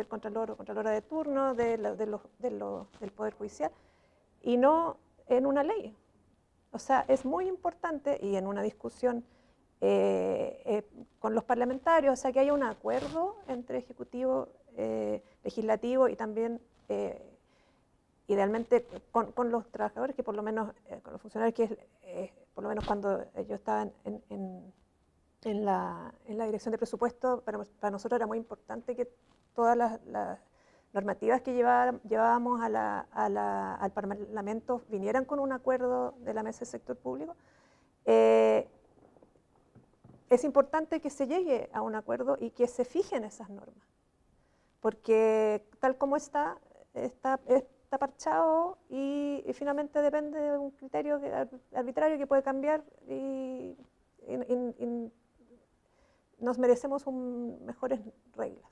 B: Contralor o Contralora de turno, del Poder Judicial, y no en una ley. O sea, es muy importante, y en una discusión con los parlamentarios, o sea, que haya un acuerdo entre Ejecutivo, Legislativo y también, idealmente, con los trabajadores, que por lo menos, con los funcionarios, que por lo menos cuando yo estaba en la dirección de presupuesto, para nosotros era muy importante que todas las normativas que llevábamos al Parlamento vinieran con un acuerdo de la Mesa del Sector Público. Es importante que se llegue a un acuerdo y que se fijen esas normas, porque tal como está parchado y finalmente depende de un criterio arbitrario que puede cambiar y nos merecemos mejores reglas.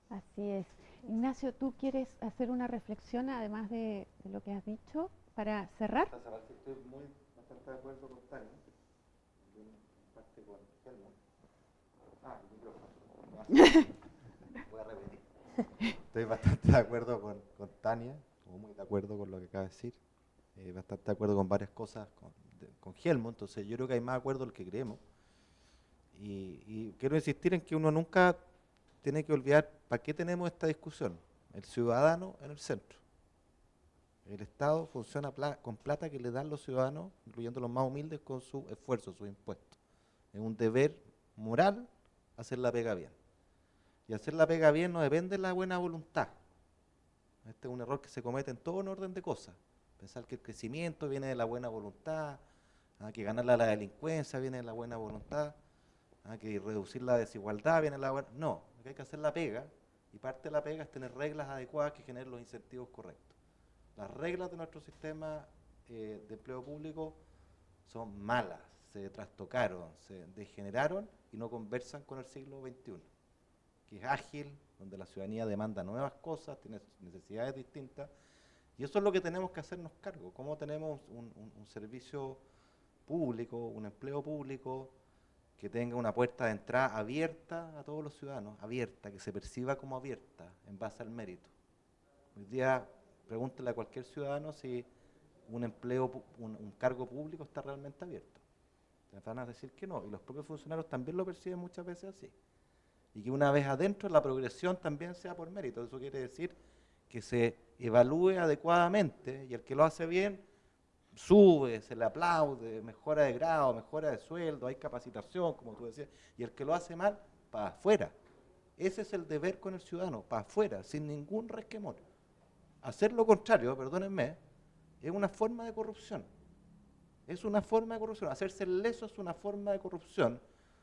A: Así es. Ignacio, ¿tú quieres hacer una reflexión además de lo que has dicho para cerrar?
C: Estoy bastante de acuerdo con Tania. Con Helmut. El micrófono. Voy a repetir. Estoy bastante de acuerdo con Tania, muy de acuerdo con lo que acaba de decir, bastante de acuerdo con varias cosas con Helmut, entonces yo creo que hay más acuerdo del que creemos. Y quiero insistir en que uno nunca tiene que olvidar para qué tenemos esta discusión. El ciudadano en el centro. El Estado funciona con plata que le dan los ciudadanos, incluyendo los más humildes, con su esfuerzo, sus impuestos. Es un deber moral
E: hacer la pega bien. Y hacer la pega bien no depende de la buena voluntad. Este es un error que se comete en todo un orden de cosas. Pensar que el crecimiento viene de la buena voluntad, que ganarle a la delincuencia viene de la buena voluntad, que reducir la desigualdad viene de la buena... No, lo que hay que hacer la pega, y parte de la pega es tener reglas adecuadas que generen los incentivos correctos. Las reglas de nuestro sistema de empleo público son malas, se trastocaron, se degeneraron y no conversan con el siglo XXI, que es ágil, donde la ciudadanía demanda nuevas cosas, tiene necesidades distintas, y eso es lo que tenemos que hacernos cargo. ¿Cómo tenemos un servicio público, un empleo público que tenga una puerta de entrada abierta a todos los ciudadanos, abierta, que se perciba como abierta en base al mérito? Hoy día pregúntele a cualquier ciudadano si un empleo, un cargo público está realmente abierto. Te van a decir que no, y los propios funcionarios también lo perciben muchas veces así. Y que una vez adentro la progresión también sea por mérito. Eso quiere decir que se evalúe adecuadamente y el que lo hace bien sube, se le aplaude, mejora de grado, mejora de sueldo, hay capacitación, como tú decías, y el que lo hace mal, para afuera. Ese es el deber con el ciudadano, para afuera, sin ningún resquemor. Hacer lo contrario, perdónenme, es una forma de corrupción. Es una forma de corrupción. Hacerse el leso es una forma de corrupción,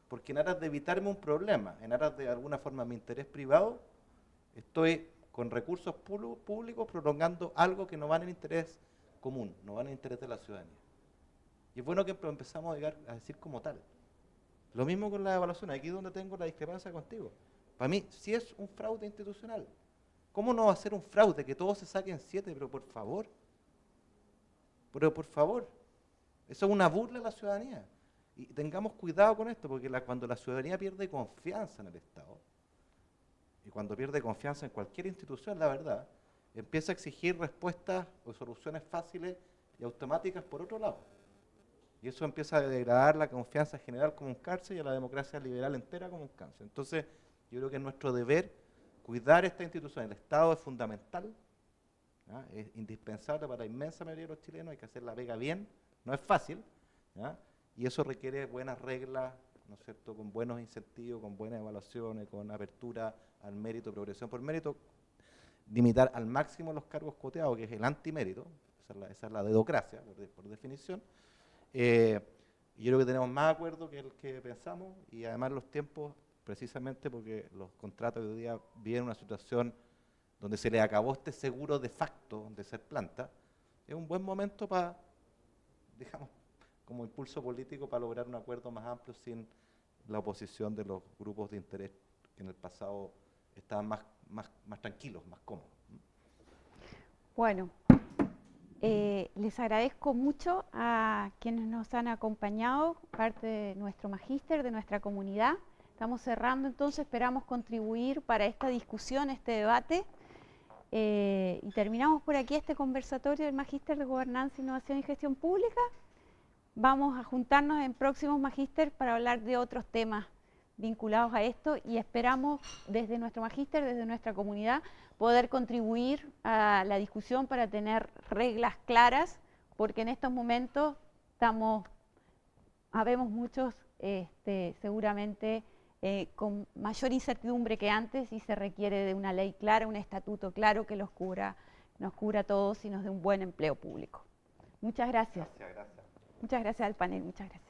E: porque en aras de evitarme un problema, en aras de alguna forma mi interés privado, estoy con recursos públicos prolongando algo que no va en el interés común, no va en el interés de la ciudadanía. Y es bueno que empezamos a llegar a decir como tal. Lo mismo con la evaluación, aquí es donde tengo la discrepancia contigo. Para mí, sí es un fraude institucional. ¿Cómo no va a ser un fraude que todos se saquen 7? Pero por favor, eso es una burla a la ciudadanía. Y tengamos cuidado con esto, porque cuando la ciudadanía pierde confianza en el Estado, y cuando pierde confianza en cualquier institución, la verdad, empieza a exigir respuestas o soluciones fáciles y automáticas por otro lado. Y eso empieza a degradar la confianza general como un cáncer y a la democracia liberal entera como un cáncer. Entonces, yo creo que es nuestro deber cuidar esta institución. El Estado es fundamental, ¿ya? Es indispensable para la inmensa mayoría de los chilenos, hay que hacer la pega bien, no es fácil, ¿ya? Y eso requiere buenas reglas, ¿no es cierto?, con buenos incentivos, con buenas evaluaciones, con apertura al mérito, progresión por mérito, limitar al máximo los cargos coteados, que es el antimérito, esa es la dedocracia, por definición. Y yo creo que tenemos más acuerdo que el que pensamos, y además los tiempos, precisamente porque los contratos de hoy día viven una situación donde se les acabó este seguro de facto de ser planta, es un buen momento para, digamos, como impulso político para lograr un acuerdo más amplio sin la oposición de los grupos de interés que en el pasado estaban más tranquilos, más cómodos.
A: Bueno, les agradezco mucho a quienes nos han acompañado, parte de nuestro magíster, de nuestra comunidad. Estamos cerrando, entonces esperamos contribuir para esta discusión, este debate. Y terminamos por aquí este conversatorio del Magíster de Gobernanza, Innovación y Gestión Pública. Vamos a juntarnos en próximos magíster para hablar de otros temas vinculados a esto y esperamos desde nuestro magíster, desde nuestra comunidad, poder contribuir a la discusión para tener reglas claras, porque en estos momentos habemos muchos seguramente con mayor incertidumbre que antes y se requiere de una ley clara, un estatuto claro que nos cubra a todos y nos dé un buen empleo público. Muchas gracias.
C: Gracias.
A: Muchas gracias al panel, muchas gracias.